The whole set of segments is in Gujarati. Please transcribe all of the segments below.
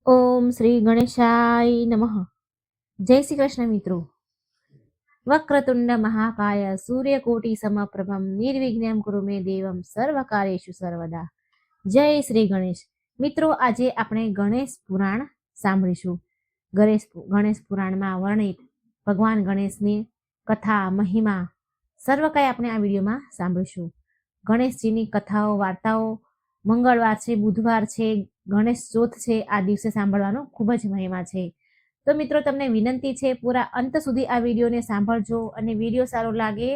ઓમ શ્રી ગણેશાય નમઃ. જય શ્રી કૃષ્ણ મિત્રો. વક્રતુંડ મહાકાય સૂર્યકોટિ સમપ્રભમ નિર્વિઘ્નમ કુરુ મે દેવમ સર્વકાર્યેષુ સર્વદા. જય શ્રી ગણેશ. મિત્રો, આજે આપણે ગણેશ પુરાણ સાંભળીશું. ગણેશ પુરાણમાં વર્ણિત ભગવાન ગણેશની કથા, મહિમા સર્વ કંઈ આપણે આ વિડીયોમાં સાંભળીશું. ગણેશજીની કથાઓ, વાર્તાઓ મંગળવાર છે, બુધવાર છે, ગણેશ ચોથ છે, આ દિવસે સાંભળવાનો ખૂબ જ મહિમા છે. તો મિત્રો, તમને વિનંતી છે, પૂરા અંત સુધી આ વિડીયોને સાંભળજો અને વિડીયો સારો લાગે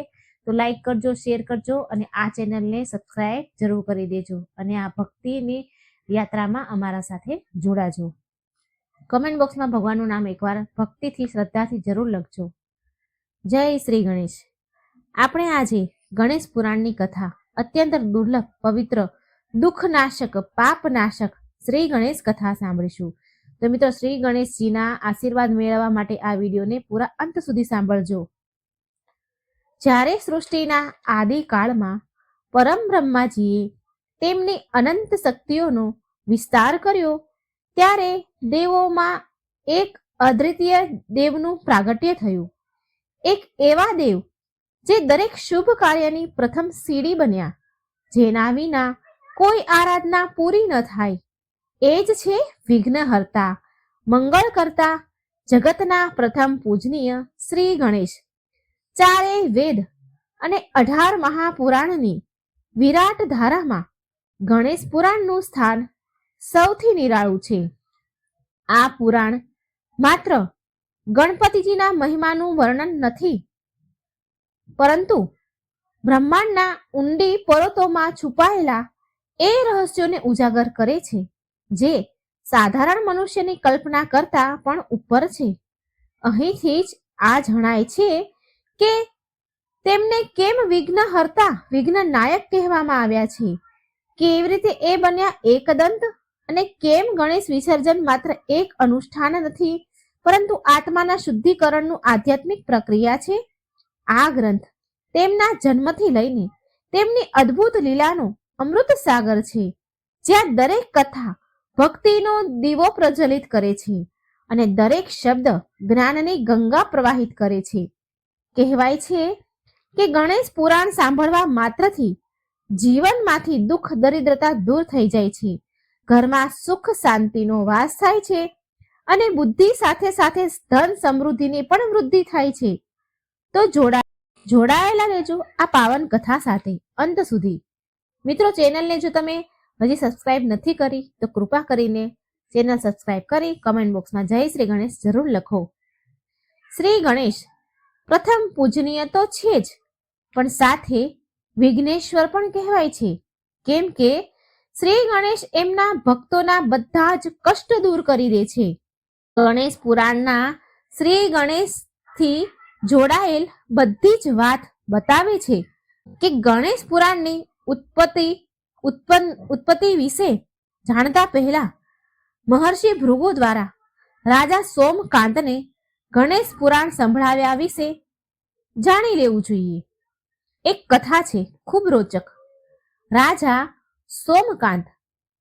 તો લાઈક કરજો, શેર કરજો અને આ ચેનલને સબસ્ક્રાઈબ જરૂર કરી દેજો અને આ ભક્તિની યાત્રામાં અમારા સાથે જોડાજો. કમેન્ટ બોક્સમાં ભગવાનનું નામ એકવાર ભક્તિથી, શ્રદ્ધાથી જરૂર લખજો. જય શ્રી ગણેશ. આપણે આજે ગણેશ પુરાણની કથા, અત્યંત દુર્લભ, પવિત્ર, દુઃખનાશક, પાપનાશક શ્રી ગણેશ કથા સાંભળીશું. તો મિત્રો, શ્રી ગણેશજીના આશીર્વાદ મેળવવા માટે આ વિડીયોને પૂરા અંત સુધી સાંભળજો. જ્યારે સૃષ્ટિના આદિકાળમાં પરમ બ્રહ્માજીએ તેમની અનંત શક્તિઓનો વિસ્તાર કર્યો, ત્યારે દેવોમાં એક અદ્વિતીય દેવનું પ્રાગટ્ય થયું. એક એવા દેવ જે દરેક શુભ કાર્યની પ્રથમ સીડી બન્યા, જેના વિના કોઈ આરાધના પૂરી ન થાય. એ જ છે વિઘ્નહર્તા, મંગળ કરતા, જગતના પ્રથમ પૂજનીય શ્રી ગણેશ. ચારેય વેદ અને 18 મહાપુરાણની વિરાટ ધારામાં ગણેશ પુરાણનું સ્થાન સૌથી નિરાળું છે. આ પુરાણ માત્ર ગણપતિજીના મહિમાનું વર્ણન નથી, પરંતુ બ્રહ્માંડના ઊંડી પરોતોમાં છુપાયેલા એ રહસ્યોને ઉજાગર કરે છે, જે સાધારણ મનુષ્યની કલ્પના કરતા પણ ઉપર છે. અહીંથી જ આ જણાય છે કે તેમને કેમ વિઘ્નહર્તા, વિઘ્નનાયક કહેવામાં આવ્યા છે, કેવી રીતે એ બન્યા એકદંત, અને કેમ ગણેશ વિસર્જન માત્ર એક અનુષ્ઠાન નથી, પરંતુ આત્માના શુદ્ધિકરણનું આધ્યાત્મિક પ્રક્રિયા છે. આ ગ્રંથ તેમના જન્મથી લઈને તેમની અદ્ભુત લીલાનો અમૃત સાગર છે, જ્યાં દરેક કથા ભક્તિનો દીવો પ્રજ્વલિત કરે છે અને દરેક શબ્દ જ્ઞાનની ગંગા પ્રવાહિત કરે છે. કહેવાય છે કે ગણેશ પુરાણ સાંભળવા માત્રથી જીવનમાંથી દુઃખ, દરિદ્રતા દૂર થઈ જાય છે, ઘરમાં સુખ શાંતિનો વાસ થાય છે અને બુદ્ધિ સાથે સાથે ધન સમૃદ્ધિની પણ વૃદ્ધિ થાય છે. તો જોડાયેલા રહેજો આ પાવન કથા સાથે અંત સુધી. મિત્રો, ચેનલને જો તમે હજી સબસ્ક્રાઇબ નથી કરી તો કૃપા કરીને ચેનલ સબસ્ક્રાઇબ કરી કમેન્ટ બોક્સમાં જય શ્રી ગણેશ જરૂર લખો. શ્રી ગણેશ પ્રથમ પૂજનીય તો છે જ, પણ સાથે વિઘ્નેશ્વર પણ કહેવાય છે, કેમ કે શ્રી ગણેશ એમના ભક્તોના બધા જ કષ્ટ દૂર કરી દે છે. ગણેશ પુરાણના શ્રી ગણેશથી જોડાયેલ બધી જ વાત બતાવે છે કે ગણેશ પુરાણની ઉત્પત્તિ વિશે જાણતા પહેલા મહર્ષિ ભૃગુ દ્વારા રાજા સોમકાંતને ગણેશ પુરાણ સંભળાવ્યા વિશે જાણી લેવું જોઈએ. એક કથા છે ખૂબ રોચક. રાજા સોમકાંત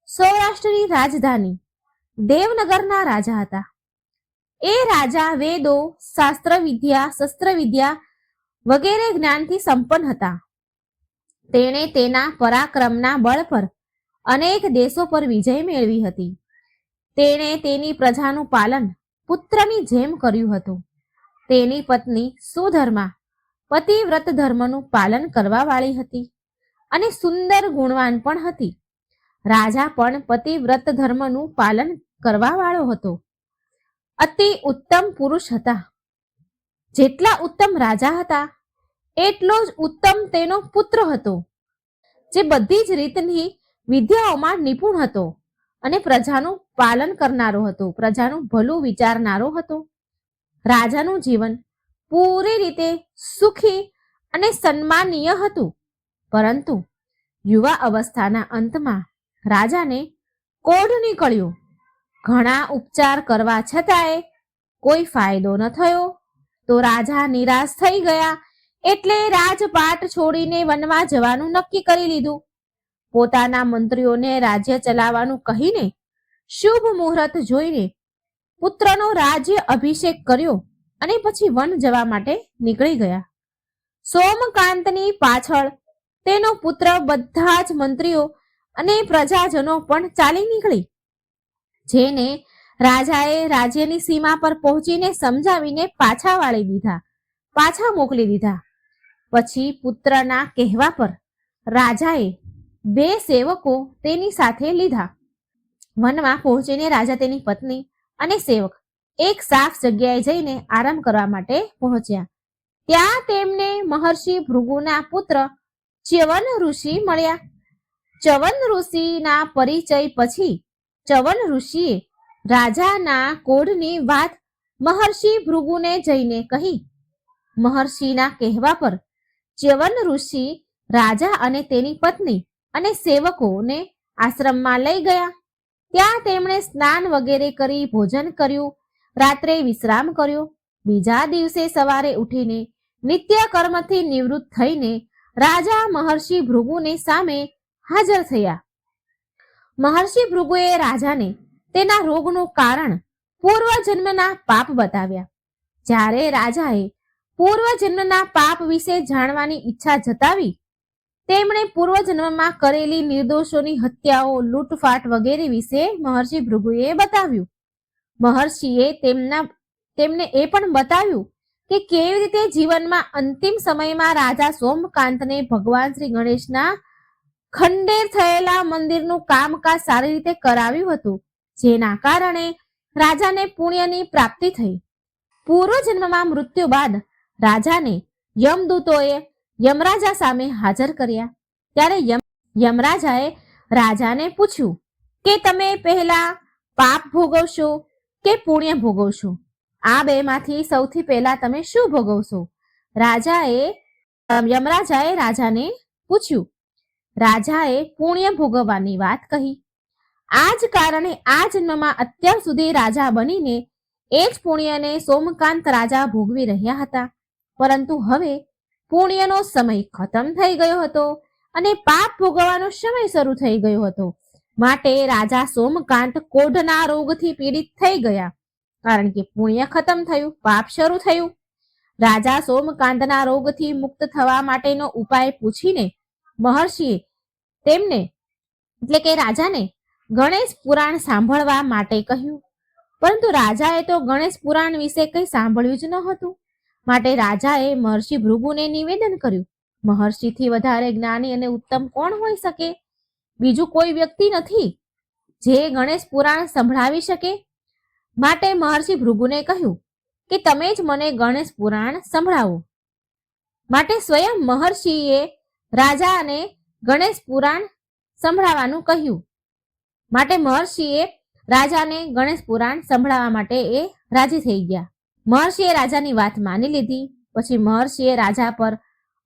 સૌરાષ્ટ્રની રાજધાની દેવનગરના રાજા હતા. એ રાજા વેદો, શાસ્ત્ર વિદ્યા, શસ્ત્ર વિદ્યા વગેરે જ્ઞાનથી સંપન્ન હતા. તેણે તેના પરાક્રમના બળ પર અનેક દેશો પર વિજય મેળવી હતી. તેણે તેની પ્રજાનું પાલન પુત્રની જેમ કર્યું હતું. તેની પત્ની સુધર્મા પતિવ્રત ધર્મનું પાલન કરવા વાળી હતી અને સુંદર ગુણવાન પણ હતી. રાજા પણ પતિવ્રત ધર્મનું પાલન કરવા વાળો હતો. અતિ ઉત્તમ પુરુષ હતા. જેટલા ઉત્તમ રાજા હતા એટલો જ ઉત્તમ તેનો પુત્ર હતો, જે બધી જ રીતની વિદ્યાઓમાં નિપુણ હતો અને પ્રજાનું પાલન કરનારો હતો, પ્રજાનું ભલું વિચારનારો હતો. રાજાનું જીવન પૂરી રીતે સુખી અને સન્માનીય હતું, પરંતુ યુવા અવસ્થાના અંતમાં રાજાને કોઢ નીકળ્યો. ઘણા ઉપચાર કરવા છતાંય કોઈ ફાયદો ન થયો, તો રાજા નિરાશ થઈ ગયા, એટલે રાજપાટ છોડીને વનમાં જવાનું નક્કી કરી લીધું. પોતાના મંત્રીઓને રાજ્ય ચલાવવાનું કહીને શુભ મુહૂર્ત જોઈને પુત્રનો રાજ્ય અભિષેક કર્યો અને પછી વન જવા માટે નીકળી ગયા. સોમકાંતની પાછળ તેનો પુત્ર, બધા જ મંત્રીઓ અને પ્રજાજનો પણ ચાલી નીકળી, જેને રાજાએ રાજ્યની સીમા પર પહોંચીને સમજાવીને પાછા મોકલી દીધા. પછી પુત્રના કહેવા પર રાજાએ 2 સેવકો તેની સાથે લીધા. વનમાં પહોંચીને રાજા, તેની પત્ની અને સેવક એક સાફ જગ્યાએ જઈને આરામ કરવા માટે પહોંચ્યા. ત્યાં તેમને મહર્ષિ ભૃગુના પુત્ર ચ્યવન ઋષિ મળ્યા. ચ્યવન ઋષિના પરિચય પછી ચ્યવન ઋષિએ રાજાના કોઢની વાત મહર્ષિ ભૃગુને જઈને કહી. મહર્ષિના કહેવા પર ચ્યવન ઋષિ રાજા અને તેની પત્ની અને સેવકોને આશ્રમમાં લઈ ગયા. ત્યાં તેમણે સ્નાન વગેરે કરી ભોજન કર્યું, રાત્રે વિશ્રામ કર્યો. બીજા દિવસે સવારે ઉઠીને નિત્ય કર્મથી નિવૃત્ત થઈને રાજા મહર્ષિ ભૃગુની સામે હાજર થયા. મહર્ષિ ભૃગુએ રાજાને તેના રોગનું કારણ પૂર્વજન્મના પાપ બતાવ્યા. જ્યારે રાજાએ પૂર્વજન્મના પાપ વિશે જાણવાની ઈચ્છા જતાવી, તેમણે પૂર્વજન્મમાં કરેલી નિર્દોષોની હત્યાઓ, લૂંટફાટ વગેરે વિશે મહર્ષિ ભૃગુએ બતાવ્યું. મહર્ષિએ તેમને એ પણ બતાવ્યું કે કેવી રીતે જીવનમાં અંતિમ સમયમાં રાજા સોમકાંતને ભગવાન શ્રી ગણેશના ખંડેર થયેલા મંદિરનું કામકાજ સારી રીતે કરાવ્યું હતું, જેના કારણે રાજાને પુણ્યની પ્રાપ્તિ થઈ. પૂર્વજન્મમાં મૃત્યુ બાદ રાજાને યમદૂતોએ યમરાજા સામે હાજર કર્યા. ત્યારે યમરાજાએ રાજાને પૂછ્યું કે તમે પહેલા પાપ ભોગવશો કે પુણ્ય ભોગવશો? આ બેમાંથી સૌથી પહેલા તમે શું ભોગવશો? યમરાજાએ રાજાને પૂછ્યું. રાજાએ પુણ્ય ભોગવવાની વાત કહી. આ જ કારણે આ જન્મમાં અત્યાર સુધી રાજા બનીને એ જ પુણ્યને સોમકાંત રાજા ભોગવી રહ્યા હતા. પરંતુ હવે પુણ્યનો સમય ખતમ થઈ ગયો હતો અને પાપ ભોગવવાનો સમય શરૂ થઈ ગયો હતો. માટે રાજા સોમકાંત કોઢના રોગથી પીડિત થઈ ગયા. કારણ કે પુણ્ય ખતમ થયું, પાપ શરૂ થયું. રાજા સોમકાંતના રોગથી મુક્ત થવા માટેનો ઉપાય પૂછીને મહર્ષિએ તેમને એટલે કે રાજાને ગણેશ પુરાણ સાંભળવા માટે કહ્યું. પરંતુ રાજાએ તો ગણેશ પુરાણ વિશે કંઈ સાંભળ્યું જ ન હતું. માટે રાજાએ મહર્ષિ ભૃગુને નિવેદન કર્યું, મહર્ષિથી વધારે જ્ઞાની અને ઉત્તમ કોણ હોઈ શકે? બીજું કોઈ વ્યક્તિ નથી જે ગણેશ પુરાણ સંભળાવી શકે. માટે મહર્ષિ ભૃગુને કહ્યું કે તમે જ મને ગણેશ પુરાણ સંભળાવો. માટે સ્વયં મહર્ષિએ રાજાને ગણેશ પુરાણ સંભળાવવાનું કહ્યું. માટે મહર્ષિએ રાજાને ગણેશ પુરાણ સંભળાવવા માટે એ રાજી થઈ ગયા. મહર્ષિએ રાજાની વાત માની લીધી. પછી મહર્ષિએ રાજા પર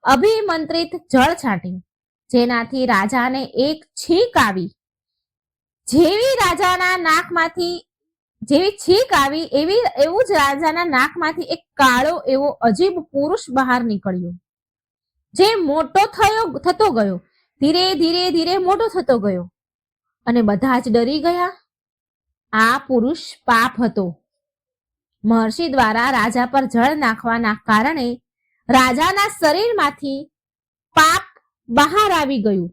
અભિમંત્રિત જળ છાંટ્યું, જેનાથી રાજાને એક છીંક આવી. જેવી છીંક આવી એવું જ રાજાના નાકમાંથી એક કાળો એવો અજીબ પુરુષ બહાર નીકળ્યો, જે મોટો થતો ગયો. ધીરે ધીરે મોટો થતો ગયો અને બધા જ ડરી ગયા. આ પુરુષ પાપ હતો. મહર્ષિ દ્વારા રાજા પર જળ નાખવાના કારણે રાજાના શરીરમાંથી પાપ બહાર આવી ગયું.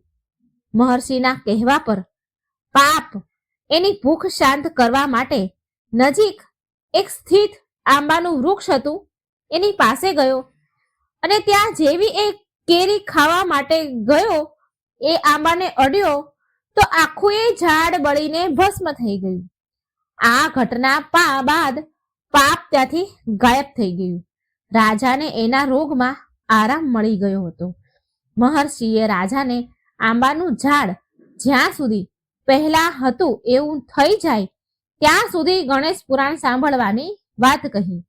મહર્ષિના કહેવા પર પાપ એની ભૂખ શાંત કરવા માટે નજીક એક સ્થિત આંબાનું વૃક્ષ હતું, એની પાસે ગયો અને ત્યાં જેવી એ કેરી ખાવા માટે ગયો, એ આંબાને અડ્યો તો આખું એ ઝાડ બળીને ભસ્મ થઈ ગયું. આ ઘટના બાદ પાપ ત્યાંથી ગાયબ થઈ ગયું. રાજાને એના રોગમાં આરામ મળી ગયો હતો. મહર્ષિએ રાજાને આંબાનું ઝાડ જ્યાં સુધી પહેલા હતું એવું થઈ જાય ત્યાં સુધી ગણેશ પુરાણ સાંભળવાની વાત કહી.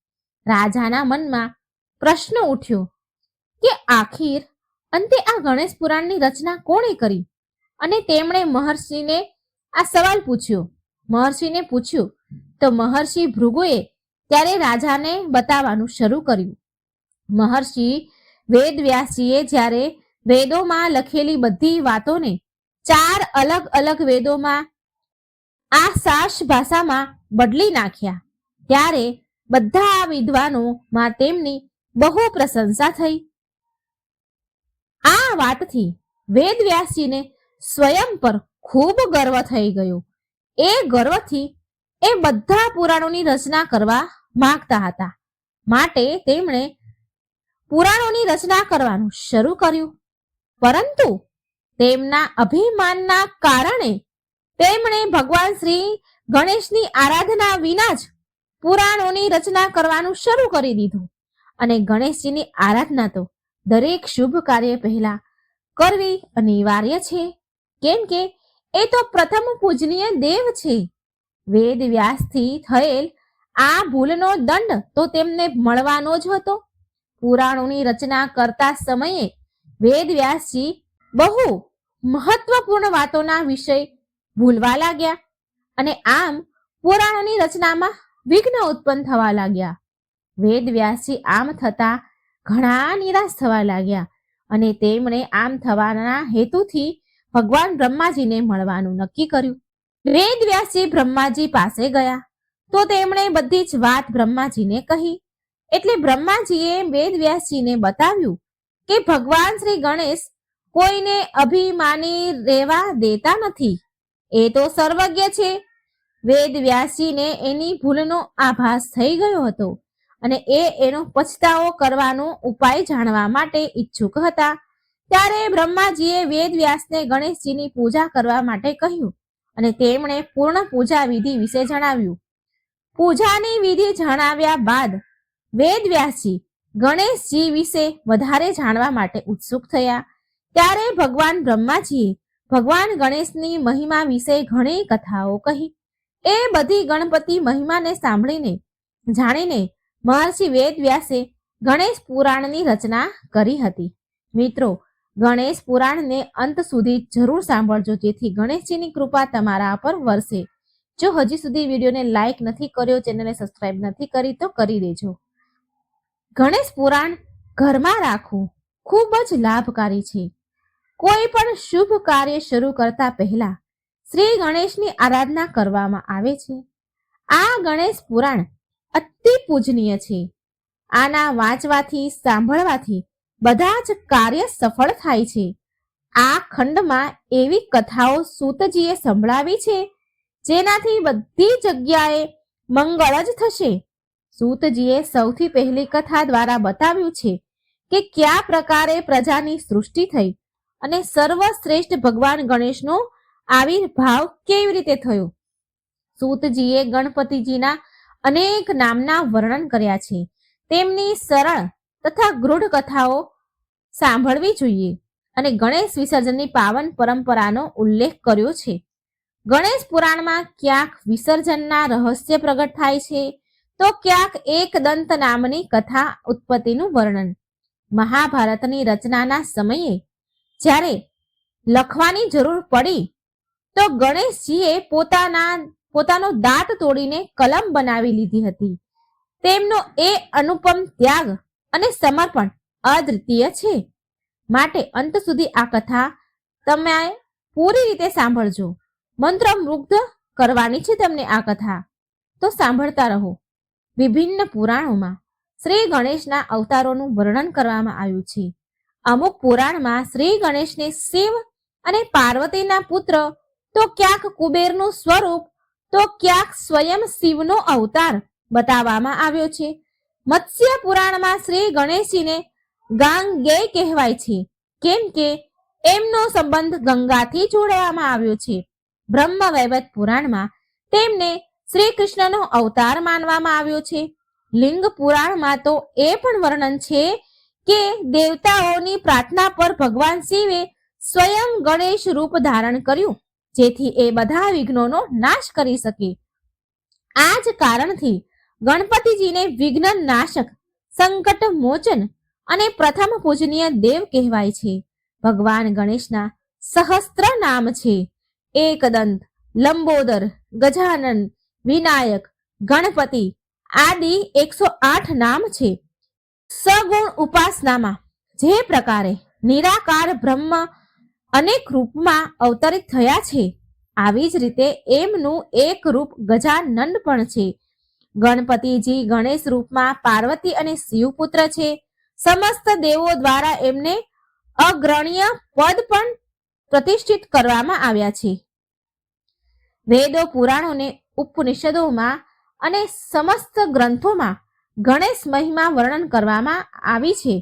રાજાના મનમાં પ્રશ્ન ઉઠ્યો કે આખીર અંતે આ ગણેશ પુરાણની રચના કોણે કરી? અને તેમણે મહર્ષિને આ સવાલ પૂછ્યો. તો મહર્ષિ ભૃગુએ ત્યારે રાજાને બતાવવાનું શરૂ કર્યું. મહર્ષિ વેદવ્યાસજીએ જ્યારે વેદોમાં લખેલી બધી વાતોને 4 અલગ અલગ વેદોમાં આ સાર્સ ભાષામાં બદલી નાખ્યા. ત્યારે બધા વિદ્વાનોમાં તેમની બહુ પ્રશંસા થઈ. આ વાતથી વેદવ્યાસજીને સ્વયં પર ખૂબ ગર્વ થઈ ગયો. એ ગર્વથી એ બધા પુરાણોની રચના કરવા માંગતા હતા. માટે તેમણે પુરાણોની રચના કરવાનું શરૂ કર્યું. પરંતુ તેમના અભિમાનના કારણે તેમણે ભગવાન શ્રી ગણેશની આરાધના વિના જ પુરાણોની રચના કરવાનું શરૂ કરી દીધું. અને ગણેશજીની આરાધના તો દરેક શુભ કાર્ય પહેલા કરવી અનિવાર્ય છે, કેમ કે એ તો પ્રથમ પૂજનીય દેવ છે. વેદ વ્યાસથી થયેલ આ ભૂલનો દંડ તો તેમને મળવાનો જ હતો. પુરાણોની રચના કરતા સમયે વેદ વ્યાસજી બહુ મહત્વપૂર્ણ વાતોના વિષય ભૂલવા લાગ્યા અને આમ પુરાણોની રચનામાં વિઘ્ન ઉત્પન્ન થવા લાગ્યા. વેદ વ્યાસજી આમ થતા ઘણા નિરાશ થવા લાગ્યા અને તેમણે આમ થવાના હેતુથી ભગવાન બ્રહ્માજીને મળવાનું નક્કી કર્યું. વેદ વ્યાસજી બ્રહ્માજી પાસે ગયા તો તેમણે બધી જ વાત બ્રહ્માજીને કહી. એટલે બ્રહ્માજીએ વેદ વ્યાસજીને બતાવ્યું કે ભગવાન શ્રી ગણેશ કોઈને અભિમાની રહેવા દેતા નથી. એ તો સર્વજ્ઞ છે. વેદ વ્યાસજીને એની ભૂલનો આભાસ થઈ ગયો હતો અને એનો પછતાવો કરવાનો ઉપાય જાણવા માટે ઈચ્છુક હતા. ત્યારે બ્રહ્માજીએ વેદ વ્યાસને ગણેશજીની પૂજા કરવા માટે કહ્યું અને તેમણે પૂર્ણ પૂજા વિધિ વિશે જણાવ્યું. પૂજાની વિધિ જણાવ્યા બાદ વેદ વ્યાસજી ગણેશજી વિશે વધારે જાણવા માટે ઉત્સુક થયા. ત્યારે ભગવાન બ્રહ્માજીએ ભગવાન ગણેશની મહિમા વિશે ઘણી કથાઓ કહી. એ બધી ગણપતિ મહિમાને સાંભળીને જાણીને મહર્ષિ વેદ વ્યાસે ગણેશ પુરાણની રચના કરી હતી. મિત્રો, ગણેશ પુરાણને અંત સુધી જરૂર સાંભળજો, જેથી ગણેશજીની કૃપા તમારા પર વરસે. જો હજી સુધી વિડીયોને લાઈક નથી કર્યો, ચેનલને સબસ્ક્રાઇબ નથી કરી તો કરી દેજો. ગણેશ પુરાણ ઘરમાં રાખવું ખૂબ જ લાભકારી છે. કોઈ પણ શુભ કાર્ય શરૂ કરતા પહેલા શ્રી ગણેશની આરાધના કરવામાં આવે છે. આ ગણેશ પુરાણ અતિ પૂજનીય છે. આના વાંચવાથી સાંભળવાથી બધા જ કાર્ય સફળ થાય છે. આ ખંડમાં એવી કથાઓ સૂતજીએ સંભળાવી છે જેનાથી બધી જગ્યાએ મંગળ જ થશે. સૂતજીએ સૌથી પહેલી કથા દ્વારા બતાવ્યું છે કે કયા પ્રકારે પ્રજાની સૃષ્ટિ થઈ અને સર્વશ્રેષ્ઠ ભગવાન ગણેશનો આવિર્ભાવ કેવી રીતે થયો. સૂતજીએ ગણપતિજીના અનેક નામના વર્ણન કર્યા છે. તેમની સરળ તથા ગૃઢ કથાઓ સાંભળવી જોઈએ અને ગણેશ વિસર્જનની પાવન પરંપરાનો ઉલ્લેખ કર્યો છે. ગણેશ પુરાણમાં ક્યાંક વિસર્જનના રહસ્ય પ્રગટ થાય છે તો ક્યાંક એકદંત નામની કથા ઉત્પત્તિનું વર્ણન. મહાભારતની રચનાના સમયે જ્યારે લખવાની જરૂર પડી તો ગણેશજીએ પોતાનો દાંત તોડીને કલમ બનાવી લીધી હતી. તેમનો એ અનુપમ ત્યાગ અને સમર્પણ અદ્વિતીય છે. માટે અંત સુધી આ કથા તમે પૂરી રીતે સાંભળજો. મંત્રમુગ્ધ કરવાની છે તમને આ કથા, તો સાંભળતા રહો. વિભિન્ન પુરાણોમાં શ્રી ગણેશના અવતારોનું વર્ણન કરવામાં આવ્યું છે. અમુક પુરાણમાં શ્રી ગણેશને શિવ અને પાર્વતીના પુત્ર, તો ક્યાંક કુબેરનું સ્વરૂપ, તો ક્યાંક સ્વયં શિવનો અવતાર બતાવવામાં આવ્યો છે. મત્સ્ય પુરાણમાં શ્રી ગણેશજીને ગાંગેય કહેવાય છે, કેમ કે એમનો સંબંધ ગંગાથી જોડવામાં આવ્યો છે. બ્રહ્મ વૈવર્ત પુરાણમાં તેમને શ્રી કૃષ્ણનો અવતાર માનવામાં આવ્યો છે. લિંગ પુરાણમાં તો એ પણ વર્ણન છે કે દેવતાઓની પ્રાર્થના પર ભગવાન શિવે સ્વયં ગણેશ રૂપ ધારણ કર્યું, જેથી એ બધા વિઘ્નોનો નાશ કરી શકે. આ જ કારણથી ગણપતિજીને વિઘ્ન નાશક, સંકટ મોચન અને પ્રથમ પૂજનીય દેવ કહેવાય છે. ભગવાન ગણેશના સહસ્ત્ર નામ છે. એકદંત, લંબોદર, ગજાનન, વિનાયક, ગણપતિ આદિ 108 નામ છે. સગુણ ઉપાસનામાં જે પ્રકારે નિરાકાર બ્રહ્મ અનેક રૂપમાં અવતરિત થયા છે આવી જ રીતે એમનું એક રૂપ ગજાનંદ પણ છે. ગણપતિજી ગણેશ રૂપમાં પાર્વતી અને શિવપુત્ર છે. સમસ્ત દેવો દ્વારા એમને અગ્રણ્ય પદ પણ પ્રતિષ્ઠિત કરવામાં આવ્યા છે. વેદો, પુરાણોને ઉપનિષદોમાં અને સમસ્ત ગ્રંથોમાં ગણેશ મહિમા વર્ણન કરવામાં આવી છે.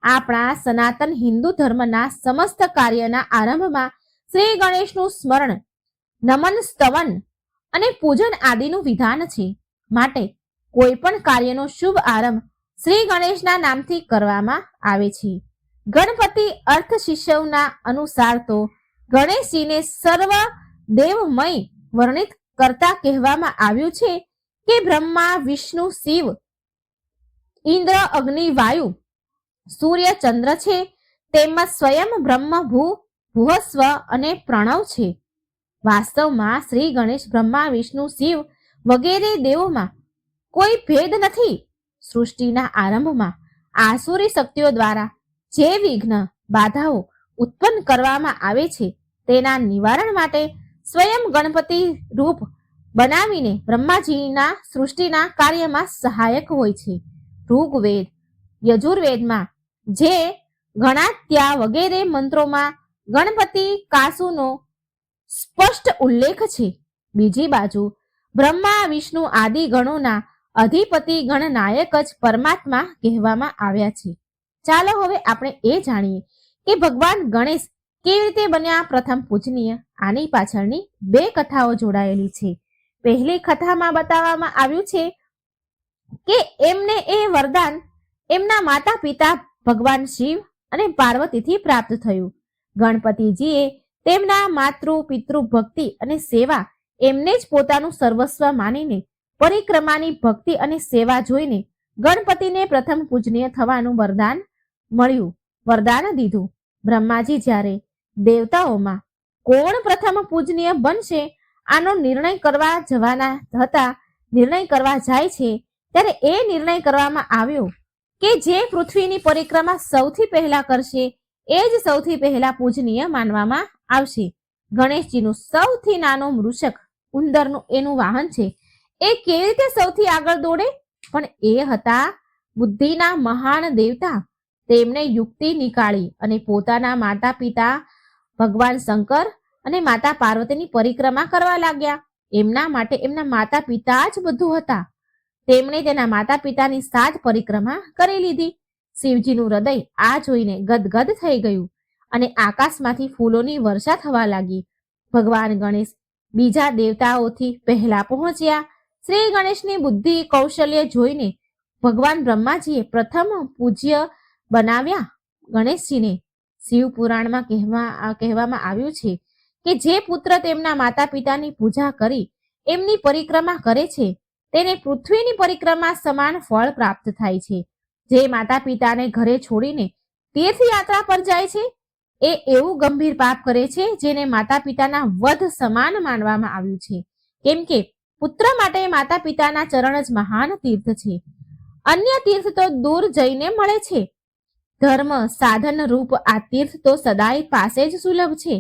આપણા સનાતન હિન્દુ ધર્મના સમસ્ત કાર્યના આરંભમાં શ્રી ગણેશનું સ્મરણ, નમન, સ્તવન અને પૂજન આદિનું વિધાન છે. માટે કોઈ પણ કાર્યનો શુભ આરંભ શ્રી ગણેશના નામથી કરવામાં આવે છે. ગણપતિ અર્થ શિષ્યના અનુસાર તો ગણેશજીને સર્વ દેવમય વર્ણિત કરતા કહેવામાં આવ્યું છે કે બ્રહ્મા, વિષ્ણુ, શિવ, ઇન્દ્ર, અગ્નિ, વાયુ, સૂર્ય, ચંદ્ર છે. તેમજ સ્વયં બ્રહ્મ, ભુવસ્વ અને પ્રણવ છે. વાસ્તવમાં શ્રી ગણેશ બ્રહ્મા, વિષ્ણુ, શિવ વગેરે દેવોમાં કોઈ ભેદ નથી. સૃષ્ટિના આરંભમાં આસુરી શક્તિઓ દ્વારા જે વિઘ્ન, બાધાઓ ઉત્પન્ન કરવામાં આવે છે તેના નિવારણ માટે સ્વયં ગણપતિ રૂપ બનાવીને બ્રહ્માજીના સૃષ્ટિના કાર્યમાં સહાયક હોય છે. ઋગ્વેદ, યજુર્વેદમાં જે ગણાત્યા વગેરે મંત્રોમાં ગણપતિ કાસુનો સ્પષ્ટ ઉલ્લેખ છે. બીજી બાજુ બ્રહ્મા, વિષ્ણુ આદિ ગણોના અધિપતિ ગણનાયક જ પરમાત્મા કહેવામાં આવ્યા છે. ચાલો હવે આપણે એ જાણીએ કે ભગવાન ગણેશ કેવી રીતે બન્યા પ્રથમ પૂજનીય. આની પાછળની બે કથાઓ જોડાયેલી છે. પહેલી કથામાં બતાવવામાં આવ્યું છે કે એમને એ વરદાન એમના માતા પિતા ભગવાન શિવ અને પાર્વતીથી પ્રાપ્ત થયું. ગણપતિજીએ તેમના માતૃ પિતૃ ભક્તિ અને સેવા એમને જ પોતાનું સર્વસ્વ માનીને પરિક્રમાની ભક્તિ અને સેવા જોઈને ગણપતિને પ્રથમ પૂજનીય થવાનું વરદાન દીધું. બ્રહ્માજી જ્યારે દેવતાઓમાં કોણ પ્રથમ પૂજનીય બનશે આનો નિર્ણય કરવા જાય છે ત્યારે એ નિર્ણય કરવામાં આવ્યો કે જે પૃથ્વીની પરિક્રમા સૌથી પહેલા કરશે એ જ સૌથી પહેલા પૂજનીય માનવામાં આવશે. ગણેશજીનું સૌથી નાનો મૃષક ઉંદરનું એનું વાહન છે. એ કેવી રીતે સૌથી આગળ દોડે? પણ એ હતા બુદ્ધિના મહાન દેવતા. તેમણે યુક્તિ નીકાળી અને પોતાના માતા પિતા ભગવાન શંકર અને માતા પાર્વતીની પરિક્રમા કરવા લાગ્યા. એમના માટે એમના માતા પિતા જ બધું હતા. તેમણે તેના માતા પિતાની સાત પરિક્રમા કરી લીધી. શિવજીનું હૃદય આ જોઈને ગદગદ થઈ ગયું અને આકાશમાંથી ફૂલોની વર્ષા થવા લાગી. ભગવાન ગણેશ બીજા દેવતાઓથી પહેલા પહોંચ્યા. શ્રી ગણેશની બુદ્ધિ કૌશલ્ય જોઈને ભગવાન બ્રહ્માજીએ પ્રથમ પૂજ્ય બનાવ્યા ગણેશજીને. શિવ પુરાણમાં કહેવામાં આવ્યું છે કે જે પુત્ર તેમના માતા પિતાની પૂજા કરી એમની પરિક્રમા કરે છે તેને પૃથ્વીની પરિક્રમા સમાન ફળ પ્રાપ્ત થાય છે. જે માતા પિતાને ઘરે છોડીને તીર્થયાત્રા પર જાય છે એ એવું ગંભીર પાપ કરે છે જેને માતા પિતાના વધ સમાન માનવામાં આવ્યું છે. કેમ કે પુત્ર માટે માતા પિતાના ચરણ જ મહાન તીર્થ છે. અન્ય તીર્થ તો દૂર જઈને મળે છે. ધર્મ સાધન રૂપ આ તીર્થ તો સદાય પાસે જ સુલભ છે.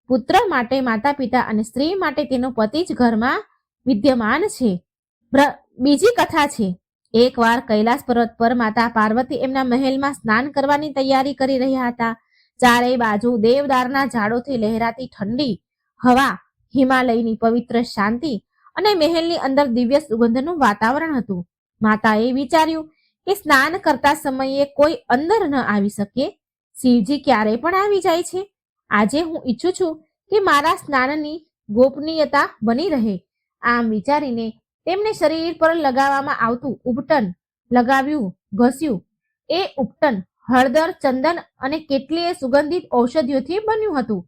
પુત્ર માટે માતા પિતા અને સ્ત્રી માટે તેનો પતિ જ ઘરમાં વિદ્યમાન છે. બીજી કથા છે. એકવાર કૈલાસ પર્વત પર માતા પાર્વતી એમના મહેલમાં સ્નાન કરવાની તૈયારી કરી રહ્યા હતા. ચારેય બાજુ દેવદારના ઝાડોથી લહેરાતી ઠંડી હવા, હિમાલયની પવિત્ર શાંતિ અને મહેલની અંદર દિવ્ય સુગંધનું વાતાવરણ હતું. માતાએ વિચાર્યું કે સ્નાન કરતા સમયે કોઈ અંદર ન આવી શકે. શિવજી ક્યારે પણ આવી જાય છે. આજે હું ઈચ્છું છું કે મારા સ્નાનની ગોપનીયતા બની રહે. આમ વિચારીને તેમને શરીર પર લગાવવામાં આવતું ઉપટન લગાવ્યું, ઘસ્યું. એ ઉપટન હળદર, ચંદન અને કેટલીય સુગંધિત ઔષધિઓથી બન્યું હતું.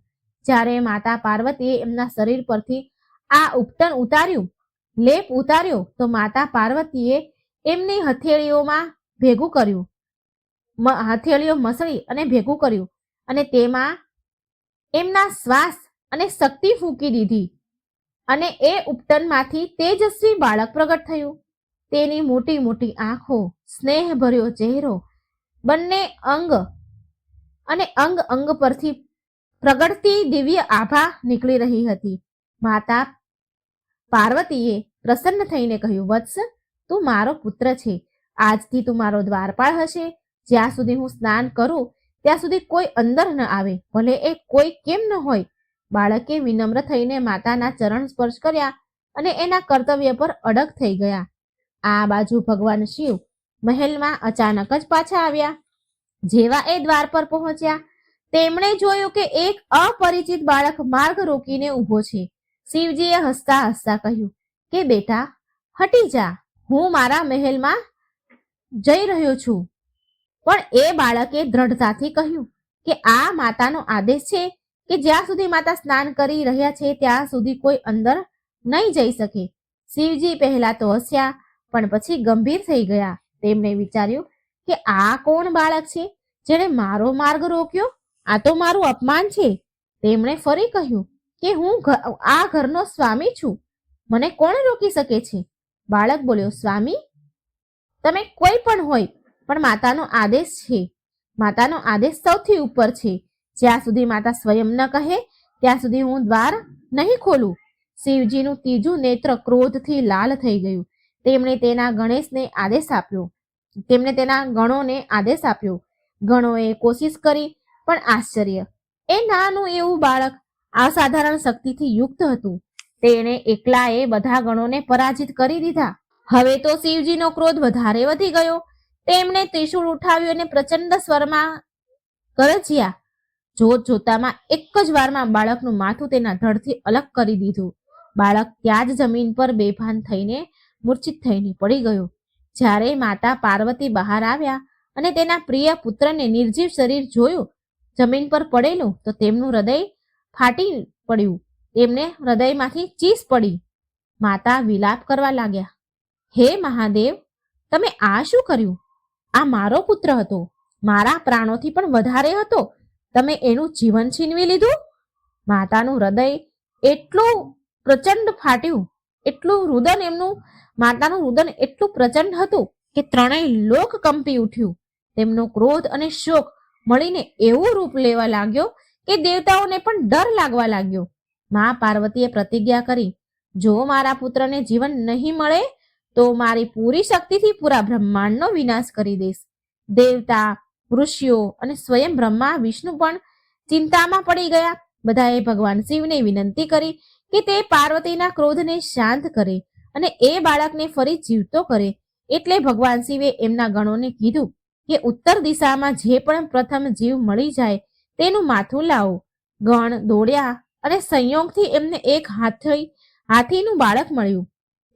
જ્યારે માતા પાર્વતીએ એમના શરીર પરથી આ ઉપટન લેપ ઉતાર્યો તો માતા પાર્વતીએ એમની હથેળીઓ મસળી અને ભેગું કર્યું અને તેમાં એમના શ્વાસ અને શક્તિ ફૂંકી દીધી અને એ ઉપટનમાંથી તેજસ્વી બાળક પ્રગટ થયું. તેની મોટી મોટી આંખો, સ્નેહભર્યો ચહેરો, બંને અંગ પરથી પ્રગટતી દિવ્ય આભા નીકળી રહી હતી. માતા પાર્વતીએ પ્રસન્ન થઈને કહ્યું, વત્સ, તું મારો પુત્ર છે. આજથી તું મારો દ્વારપાળ હશે. જ્યાં સુધી હું સ્નાન કરું ત્યાં સુધી કોઈ અંદર ન આવે, ભલે એ કોઈ કેમ ન હોય. બાળકે વિનમ્ર થઈને માતાના ચરણ સ્પર્શ કર્યા અને એના કર્તવ્ય પર અડગ થઈ ગયા. આ બાજુ ભગવાન શિવ મહેલમાં અચાનક જ પાછા આવ્યા. જેવા એ દ્વાર પર પહોંચ્યા તેમણે જોયું કે એક અપરિચિત બાળક માર્ગ રોકીને ઊભો છે. શિવજીએ હસતા હસતા કહ્યું કે બેટા, હટી જા, હું મારા મહેલમાં જઈ રહ્યો છું. પણ એ બાળકે દ્રઢતાથી કહ્યું કે આ માતાનો આદેશ છે કે જ્યાં સુધી માતા સ્નાન કરી રહ્યા છે ત્યાં સુધી કોઈ અંદર નહીં જઈ શકે. શિવજી પહેલા તો હસ્યા, પણ પછી ગંભીર થઈ ગયા. તેમણે વિચાર્યું કે આ કોણ બાળક છે જેણે મારો માર્ગ રોક્યો? આ તો મારું અપમાન છે. તેમણે ફરી કહ્યું કે હું આ ઘરનો સ્વામી છું, મને કોણ રોકી શકે છે? બાળક બોલ્યો, સ્વામી, તમે કોઈ પણ હોય, પણ માતાનો આદેશ છે. માતાનો આદેશ સૌથી ઉપર છે. જ્યાં સુધી માતા સ્વયં ન કહે ત્યાં સુધી હું દ્વાર નહીં ખોલું. શિવજીનું ત્રીજું નેત્ર ક્રોધથી લાલ થઈ ગયું. તેમણે તેના ગણોને આદેશ આપ્યો. ગણોએ કોશિશ કરી, પણ આશ્ચર્ય, એ નાનું એવું બાળક અસાધારણ શક્તિથી યુક્ત હતું. તેણે એકલાએ બધા ગણોને પરાજિત કરી દીધા. હવે તો શિવજીનો ક્રોધ વધારે વધી ગયો. તેમણે ત્રિશૂળ ઉઠાવ્યું અને પ્રચંડ સ્વરમાં ગરજ્યા. જોત જોતામાં એક જ વારમાં બાળકનું માથું તેના ધડથી અલગ કરી દીધું. બાળક ત્યાં જ જમીન પર બેભાન થઈને મૂર્છિત થઈને પડી ગયો. જ્યારે માતા પાર્વતી બહાર આવ્યા અને તેના પ્રિય પુત્રને નિર્જીવ શરીર જોયું જમીન પર પડેલું, તો તેમનું હૃદય ફાટી પડ્યું. તેમને હૃદયમાંથી ચીસ પડી. માતા વિલાપ કરવા લાગ્યા, હે મહાદેવ, તમે આ શું કર્યું? આ મારો પુત્ર હતો, મારા પ્રાણોથી પણ વધારે હતો. તમે એનું જીવન છીનવી લીધું. માતાનું હૃદય એટલું પ્રચંડ ફાટ્યું, માતાનું રુદન એટલું પ્રચંડ હતું કે ત્રણેય લોક કંપી ઉઠ્યું. તેમનો ક્રોધ અને શોક મળીને એવું રૂપ લેવા લાગ્યો કે દેવતાઓને પણ ડર લાગવા લાગ્યો. મા પાર્વતીએ પ્રતિજ્ઞા કરી, જો મારા પુત્રને જીવન નહીં મળે તો મારી પૂરી શક્તિથી પૂરા બ્રહ્માંડનો વિનાશ કરી દઈશ. દેવતા, ઋષિઓ અને સ્વયં બ્રહ્મા વિષ્ણુ પણ ચિંતામાં પડી ગયા. બધાએ ભગવાન શિવને વિનંતી કરી કે તે પાર્વતીના ક્રોધને શાંત કરે અને એ બાળકને ફરી જીવતો કરે. એટલે ભગવાન શિવે એમના ગણોને કીધું કે ઉત્તર દિશામાં જે પણ પ્રથમ જીવ મળી જાય તેનું માથું લાવો. ગણ દોડ્યા અને સંયોગથી એમને એક હાથીનું બાળક મળ્યું.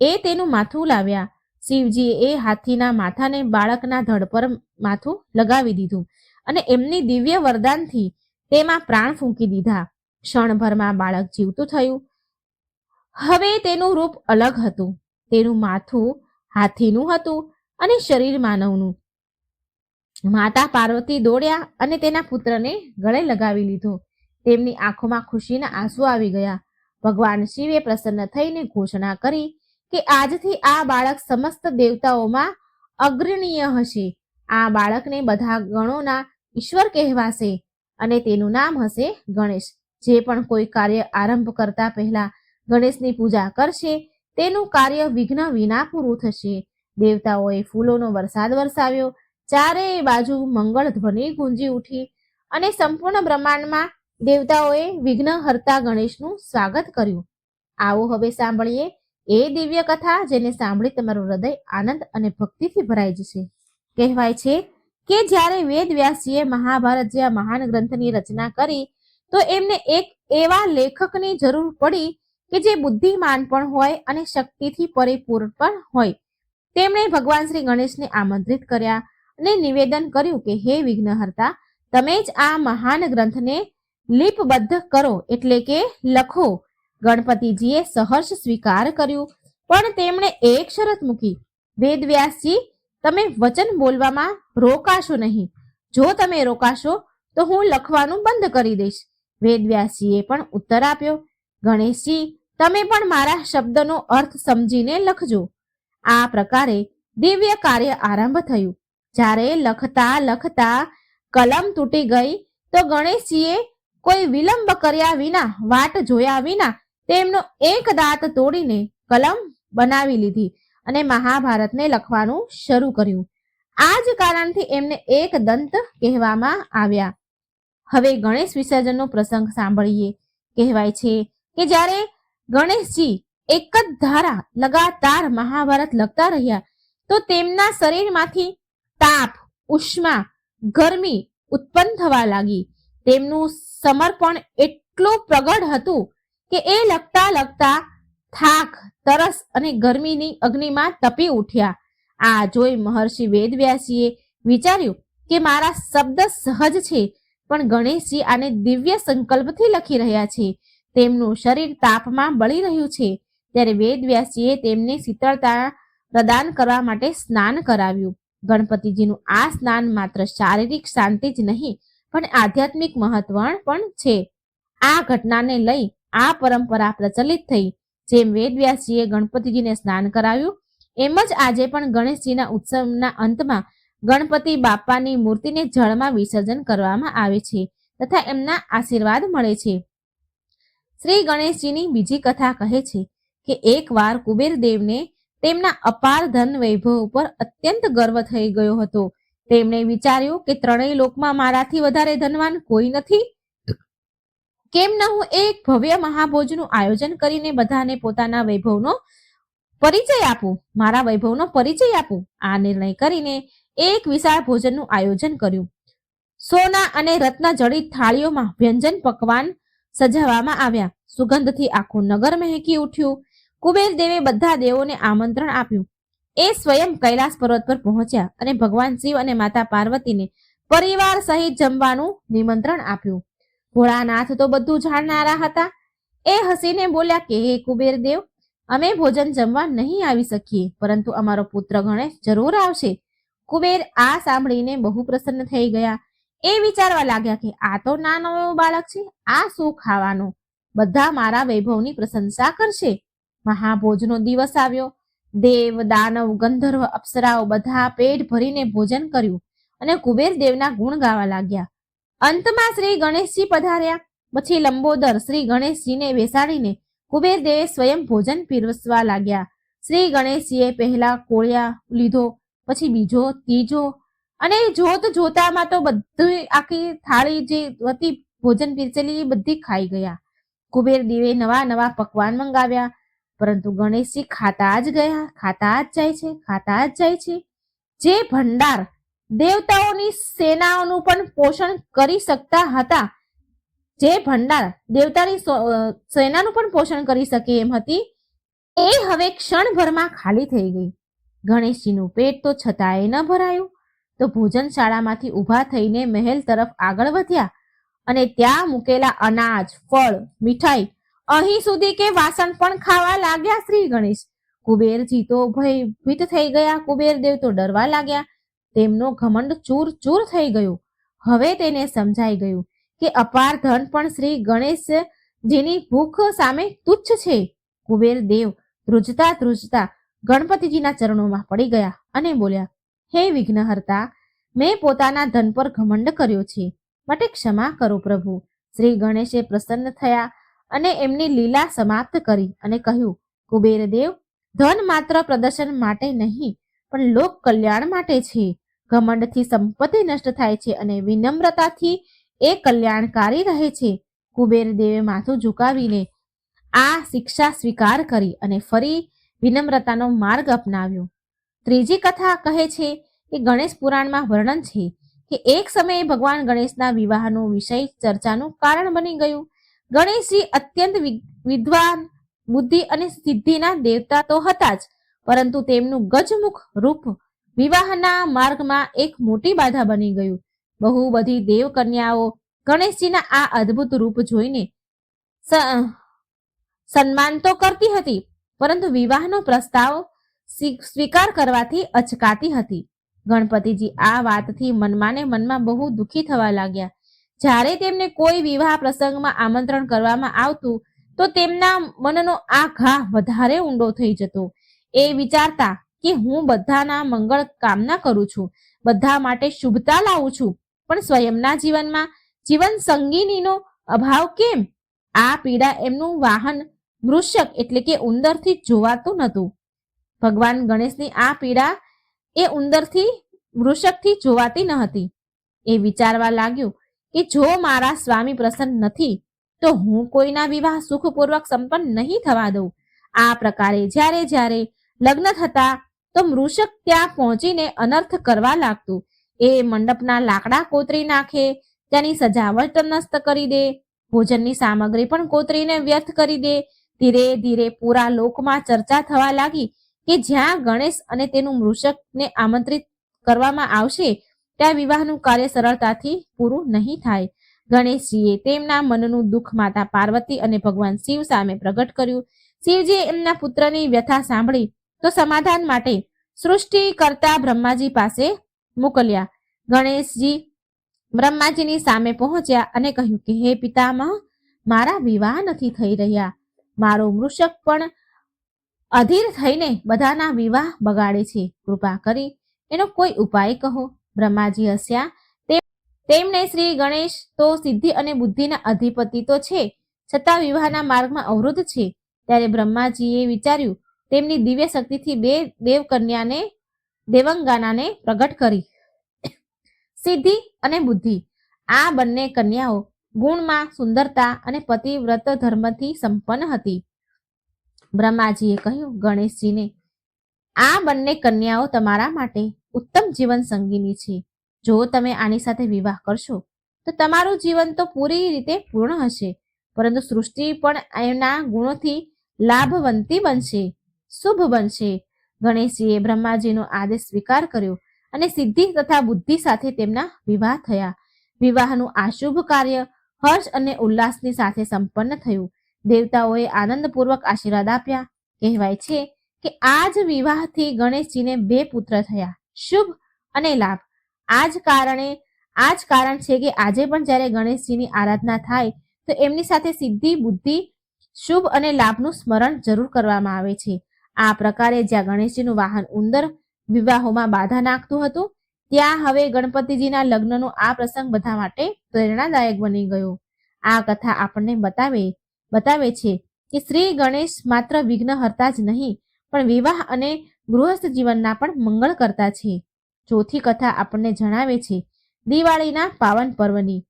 એ તેનું માથું લાવ્યા. શિવજીએ એ હાથીના માથાને બાળકના ધડ પર માથું લગાવી દીધું અને એમની દિવ્ય વરદાનથી તેમાં પ્રાણ ફૂંકી દીધા. ક્ષણભરમાં બાળક જીવતું થયું. હવે તેનું રૂપ અલગ હતું. તેનું માથું હાથીનું હતું અને શરીર માનવનું. માતા પાર્વતી દોડ્યા અને તેના પુત્રને ગળે લગાવી લીધો. તેમની આંખોમાં ખુશીના આંસુ આવી ગયા. ભગવાન શિવે પ્રસન્ન થઈને ઘોષણા કરી કે આજથી આ બાળક સમસ્ત દેવતાઓમાં અગ્રણીય હશે. આ બાળકને બધા ગણોના ઈશ્વર કહેવાશે અને તેનું નામ હશે ગણેશ. જે પણ કોઈ કાર્ય આરંભ કરતા પહેલા ગણેશની પૂજા કરશે તેનું કાર્ય વિઘ્ન વિના પૂરું થશે. દેવતાઓએ ફૂલોનો વરસાદ વરસાવ્યો. ચારે બાજુ મંગળ ધ્વનિ ગુંજી ઉઠી અને સંપૂર્ણ બ્રહ્માંડમાં દેવતાઓએ વિઘ્ન હરતા ગણેશનું સ્વાગત કર્યું. આવો હવે સાંભળીએ એ દિવ્ય કથા જેને સાંભળી તમારું હૃદય આનંદ અને ભક્તિથી ભરાઈ જશે. કહેવાય છે કે જ્યારે વેદ વ્યાસજીએ મહાભારત જેવા મહાન ગ્રંથની રચના કરી તો એમને એક એવા લેખકની જરૂર પડી કે જે બુદ્ધિમાન પણ હોય અને શક્તિથી પરિપૂર્ણ પણ હોય. તેમણે ભગવાન શ્રી ગણેશને આમંત્રિત કર્યા અને નિવેદન કર્યું કે હે વિઘ્નહર્તા, તમે જ આ મહાન ગ્રંથને લિપિબદ્ધ કરો, એટલે કે લખો. ગણપતિજીએ સહર્ષ સ્વીકાર કર્યું, પણ તેમણે એક શરત મૂકી, વેદવ્યાસજી, તમે વચન બોલવામાં રોકાશો નહીં. જો તમે રોકાશો તો હું લખવાનું બંધ કરી દઈશ. વેદવ્યાસજીએ પણ ઉત્તર આપ્યો, ગણેશજી, તમે પણ મારા શબ્દનો અર્થ સમજીને લખજો. આ પ્રકારે દિવ્ય કાર્ય આરંભ થયું. જ્યારે લખતા લખતા કલમ તૂટી ગઈ તો ગણેશજીએ કોઈ વિલંબ કર્યા વિના, વાટ જોયા વિના તેમનો એક દાંત તોડીને કલમ બનાવી લીધી અને મહાભારતને લખવાનું શરૂ કર્યું. આ જ કારણથી એમને એક દંત કહેવામાં આવ્યા. હવે ગણેશ વિસર્જનનો પ્રસંગ સાંભળીએ. કહેવાય છે કે જ્યારે ગણેશજી એક જ ધારા લગાતાર મહાભારત લખતા રહ્યા તો તેમના શરીરમાંથી તાપ, ઉષ્મા, ગરમી ઉત્પન્ન થવા લાગી. તેમનું સમર્પણ એટલું પ્રગટ હતું કે એ લખતા લખતા થાક, તરસ અને ગરમીની અગ્નિમાં તપી ઉઠ્યા. આ જોઈ મહર્ષિ વેદવ્યાસીએ વિચાર્યું કે મારા શબ્દ સહજ છે, પણ ગણેશજી આને દિવ્ય સંકલ્પથી લખી રહ્યા છે. તેમનું શરીર તાપમાં બળી રહ્યું છે. ત્યારે વેદવ્યાસીએ તેમને શીતળતા પ્રદાન કરવા માટે સ્નાન કરાવ્યું. ગણપતિજીનું આ સ્નાન માત્ર શારીરિક શાંતિ જ નહીં પણ આધ્યાત્મિક મહત્વ પણ છે. આ ઘટનાને લઈ આ પરંપરા પ્રચલિત થઈ. જેમ વેદવ્યાસીએ ગણપતિજીને સ્નાન કરાવ્યું એમ જ આજે પણ ગણેશજીના ઉત્સવના અંતમાં ગણપતિ બાપાની મૂર્તિને જળમાં વિસર્જન કરવામાં આવે છે તથા એમના આશીર્વાદ મળે છે. શ્રી ગણેશજીની બીજી કથા કહે છે કે એકવાર કુબેરદેવને તેમના અપાર ધન વૈભવ ઉપર અત્યંત ગર્વ થઈ ગયો હતો. તેમણે વિચાર્યું કે ત્રણેય લોકમાં મારાથી વધારે ધનવાન કોઈ નથી. કેમ ન હું એક ભવ્ય મહાભોજનું આયોજન કરીને બધાને પોતાના વૈભવનો પરિચય આપું, મારા વૈભવનો પરિચય આપું. આ નિર્ણય કરીને એક વિશાળ ભોજનનું આયોજન કર્યું. સોના અને રત્ન જડિત થાળીઓમાં વ્યંજન પકવાન સજાવવામાં આવ્યા. સુગંધથી આખું નગર મહેકી ઉઠ્યું. કુબેરદેવે બધા દેવોને આમંત્રણ આપ્યું. એ સ્વયં કૈલાસ પર્વત પર પહોંચ્યા અને ભગવાન શિવ અને માતા પાર્વતીને પરિવાર સહિત જમવાનું નિમંત્રણ આપ્યું. ભોળાનાથ તો બધું જાણનારા હતા. એ હસીને બોલ્યા કે હે કુબેરદેવ, અમે ભોજન જમવા નહીં આવી શકીએ, પરંતુ અમારો પુત્ર ગણેશ જરૂર આવશે. કુબેર આ સાંભળીને બહુ પ્રસન્ન થઈ ગયા. એ વિચારવા લાગ્યા કે આ તો નાનો એવો બાળક છે, આ શું ખાવાનો? બધા મારા વૈભવની પ્રશંસા કરશે. મહાભોજનો દિવસ આવ્યો. દેવ, દાનવ, ગંધર્વ, અપ્સરાઓ બધા પેટ ભરીને ભોજન કર્યું અને કુબેર દેવના ગુણ ગાવા લાગ્યા. અંતમાં શ્રી ગણેશજી પધાર્યા. પછી લંબોદર શ્રી ગણેશજીને બેસાડીને કુબેરદેવે સ્વયં ભોજન પીરસવા લાગ્યા. શ્રી ગણેશજીએ પહેલા કોળિયા લીધો, પછી બીજો, ત્રીજો અને જોત જોતામાં તો બધી આખી થાળી જે હતી ભોજન પીરસેલી બધી ખાઈ ગયા. કુબેરદેવે નવા નવા પકવાન મંગાવ્યા, પરંતુ ગણેશજી ખાતા જ ગયા, ખાતા જ જાય છે, ખાતા જ જાય છે. જે ભંડાર દેવતાઓની સેનાઓનું પણ પોષણ કરી શકતા હતા, જે ભંડાર દેવતાની સેનાનું પણ પોષણ કરી શકે એમ હતી, એ હવે ક્ષણભરમાં ખાલી થઈ ગઈ. ગણેશજીનું પેટ તો છતાંય ન ભરાયું, તો ભોજનશાળામાંથી ઊભા થઈને મહેલ તરફ આગળ વધ્યા અને ત્યાં મૂકેલા અનાજ, ફળ, મીઠાઈ, અહીં સુધી કે વાસણ પણ ખાવા લાગ્યા શ્રી ગણેશ. કુબેરજી તો ભયભીત થઈ ગયા. કુબેરદેવ તો ડરવા લાગ્યા. તેમનો ઘમંડ ચૂર ચૂર થઈ ગયો. હવે તેને સમજાઈ ગયું કે અપાર ધન પણ શ્રી ગણેશજીની ભૂખ સામે તુચ્છ છે. કુબેરદેવ ધ્રુજતા ધ્રુજતા ગણપતિજીના ચરણોમાં પડી ગયા અને બોલ્યા, હે વિઘ્નહર્તા, મેં પોતાના ધન પર ઘમંડ કર્યો છે, માટે ક્ષમા કરો પ્રભુ. શ્રી ગણેશે પ્રસન્ન થયા અને એમની લીલા સમાપ્ત કરી અને કહ્યું, કુબેરદેવ, ધન માત્ર પ્રદર્શન માટે નહીં પણ લોક કલ્યાણ માટે છે. ઘમંડથી સંપત્તિ નષ્ટ થાય છે અને વિનમ્રતાથી એ કલ્યાણકારી રહે છે. કુબેરદેવે માથું ઝુકાવીને આ શિક્ષા સ્વીકાર કરી અને ફરી વિનમ્રતાનો માર્ગ અપનાવ્યો. ત્રીજી કથા કહે છે કે ગણેશ પુરાણમાં વર્ણન છે કે એક સમયે ભગવાન ગણેશના વિવાહનો વિષય ચર્ચાનું કારણ બની ગયું. ગણેશજી અત્યંત વિદ્વાન, બુદ્ધિ અને સિદ્ધિના દેવતા તો હતા જ, પરંતુ તેમનું ગજમુખ રૂપ વિવાહના માર્ગમાં એક મોટી બાધા બની ગયું. બહુ બધી દેવ કન્યાઓ ગણેશજીના આ અદ્ભુત રૂપ જોઈને સન્માન તો કરતી હતી, પરંતુ વિવાહનો પ્રસ્તાવ સ્વીકાર કરવાથી અચકાતી હતી. ગણપતિજી આ વાતથી મનમાં ને મનમાં બહુ દુઃખી થવા લાગ્યા. જ્યારે તેમને કોઈ વિવાહ પ્રસંગમાં આમંત્રણ કરવામાં આવતું તો તેમના મનનો આ ઘા વધારે ઊંડો થઈ જતો. એ વિચારતા કે હું બધાના મંગળ કામના કરું છું, બધા માટે શુભતા લાવું છું, પણ સ્વયંના જીવનમાં જીવન સંગીનીનો અભાવ કેમ? આ પીડા એમનું વાહન મૃષક એટલે કે ઉંદરથી જોવાતું નહોતું. ભગવાન ગણેશની આ પીડા એ ઉંદરથી મૃષકથી જોવાતી ન હતી. એ વિચારવા લાગ્યું કે જો મારા સ્વામી પ્રસન્ન નથી તો હું કોઈના વિવાહ સુખપૂર્વક સંપન્ન નહીં થવા દઉં. આ પ્રકારે જ્યારે જ્યારે લગ્ન થતા તો મૃષક ત્યાં પહોંચીને અનર્થ કરવા લાગતું. એ મંડપના લાકડા કોતરી નાખે, ત્યાંની સજાવટ નષ્ટ કરી દે, ભોજનની સામગ્રી પણ કોતરીને વ્યર્થ કરી દે. ધીરે ધીરે પૂરા લોકમાં ચર્ચા થવા લાગી કે જ્યાં ગણેશ અને તેનું મૃષકને આમંત્રિત કરવામાં આવશે ત્યાં વિવાહનું કાર્ય સરળતાથી પૂરું નહીં થાય. ગણેશજીએ તેમના મનનું દુઃખ માતા પાર્વતી અને ભગવાન શિવ સામે પ્રગટ કર્યું. શિવજીએ એમના પુત્રની વ્યથા સાંભળી તો સમાધાન માટે સૃષ્ટિ કરતા બ્રહ્માજી પાસે મોકલ્યા. ગણેશજી બ્રહ્માજીની સામે પહોંચ્યા અને કહ્યું કે હે પિતામહ, મારા વિવાહ નથી થઈ રહ્યા. મારો મૃષક પણ અધીર થઈને બધાના વિવાહ બગાડે છે. કૃપા કરી એનો કોઈ ઉપાય કહો. બ્રહ્માજી હસ્યા. તેમણે શ્રી ગણેશ તો સિદ્ધિ અને બુદ્ધિના અધિપતિ તો છે, છતાં વિવાહના માર્ગમાં અવરોધ છે. ત્યારે બ્રહ્માજીએ વિચાર્યું, તેમની દિવ્ય શક્તિથી બે દેવકન્યાને દેવંગાનાને પ્રગટ કરી. સિદ્ધિ અને બુદ્ધિ આ બંને કન્યાઓ ગુણમાં સુંદરતા અને પતિવ્રત ધર્મથી સંપન્ન હતી. બ્રહ્માજીએ કહ્યું ગણેશજીને, આ બંને કન્યાઓ તમારા માટે ઉત્તમ જીવન સંગીની છે. જો તમે આની સાથે વિવાહ કરશો તો તમારું જીવન તો પૂરી રીતે પૂર્ણ હશે, પરંતુ સૃષ્ટિ પણ એના ગુણોથી લાભવંતી બનશે, શુભ બનશે. ગણેશજીએ બ્રહ્માજીનો આદેશ સ્વીકાર કર્યો અને સિદ્ધિ તથા બુદ્ધિ સાથે તેમના વિવાહ થયા. વિવાહનું આ શુભ કાર્ય હર્ષ અને ઉલ્લાસની સાથે સંપન્ન થયું. દેવતાઓએ આનંદપૂર્વક આશીર્વાદ આપ્યા. કહેવાય છે કે આ જ વિવાહથી ગણેશજીને 2 પુત્ર થયા, શુભ અને લાભ. આ જ કારણ છે કે આજે પણ જ્યારે ગણેશજીની આરાધના થાય તો એમની સાથે સિદ્ધિ, બુદ્ધિ, શુભ અને લાભનું સ્મરણ જરૂર કરવામાં આવે છે. આ પ્રકારે જ્યાં ગણેશજીનું વાહન ઉંદર વિવાહોમાં બાધા નાખતું હતું, ત્યાં હવે ગણપતિજીના લગ્નનો આ પ્રસંગ બધા માટે પ્રેરણાદાયક બની ગયો. આ કથા આપણને બતાવે છે કે શ્રી ગણેશ માત્ર વિઘ્નહર્તા જ નહીં પણ વિવાહ અને ગૃહસ્થ જીવનના પણ મંગળ કરતા છે. ચોથી કથા આપણને જણાવે છે દિવાળીના પાવન પર્વની.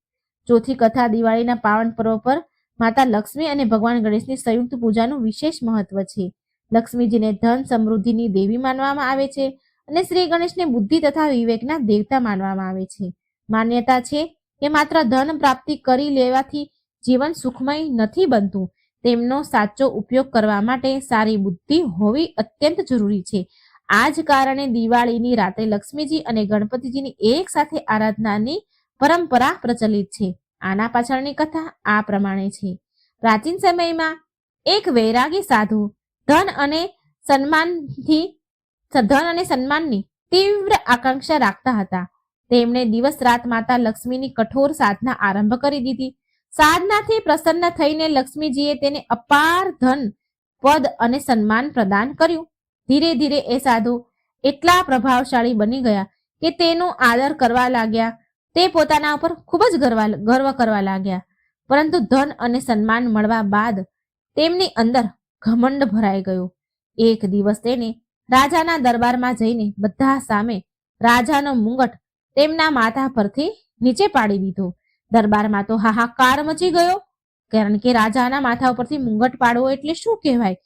ચોથી કથા દિવાળીના પાવન પર્વ પર માતા લક્ષ્મી અને ભગવાન ગણેશની સંયુક્ત પૂજાનું વિશેષ મહત્વ છે. લક્ષ્મીજીને ધન સમૃદ્ધિની દેવી માનવામાં આવે છે અને શ્રી ગણેશને બુદ્ધિ તથા વિવેકના દેવતા માનવામાં આવે છે. માન્યતા છે કે માત્ર ધન પ્રાપ્તિ કરી લેવાથી જીવન સુખમય નથી બનતું. તેમનો સાચો ઉપયોગ કરવા માટે સારી બુદ્ધિ હોવી અત્યંત જરૂરી છે. આ જ કારણે દિવાળીની રાત્રે લક્ષ્મીજી અને ગણપતિજીની એક સાથે આરાધનાની પરંપરા પ્રચલિત છે. આના પાછળની કથા આ પ્રમાણે છે. પ્રાચીન સમયમાં એક વૈરાગી સાધુ ધન અને સન્માનની તીવ્ર આકાંક્ષા રાખતા હતા. તેમણે દિવસ રાત માતા લક્ષ્મીની કઠોર સાધના આરંભ કરી દીધી. સાધનાથી પ્રસન્ન થઈને લક્ષ્મીજીએ તેને અપાર ધન, પદ અને સન્માન પ્રદાન કર્યું. ધીરે ધીરે એ સાધુ એટલા પ્રભાવશાળી બની ગયા કે તેનો આદર કરવા લાગ્યા. તે પોતાના ઉપર ખૂબ જ ગર્વ કરવા લાગ્યા. પરંતુ ધન અને સન્માન મળવા બાદ તેમની અંદર ઘમંડ ભરાઈ ગયો. એક દિવસ તેને રાજાના દરબારમાં જઈને બધા સામે રાજાનો મુંગટ તેમના માથા પરથી નીચે પાડી દીધો. દરબારમાં તો હાહાકાર મચી ગયો, કારણ કે રાજાના માથા ઉપરથી મુંગટ પાડવો એટલે શું કહેવાય.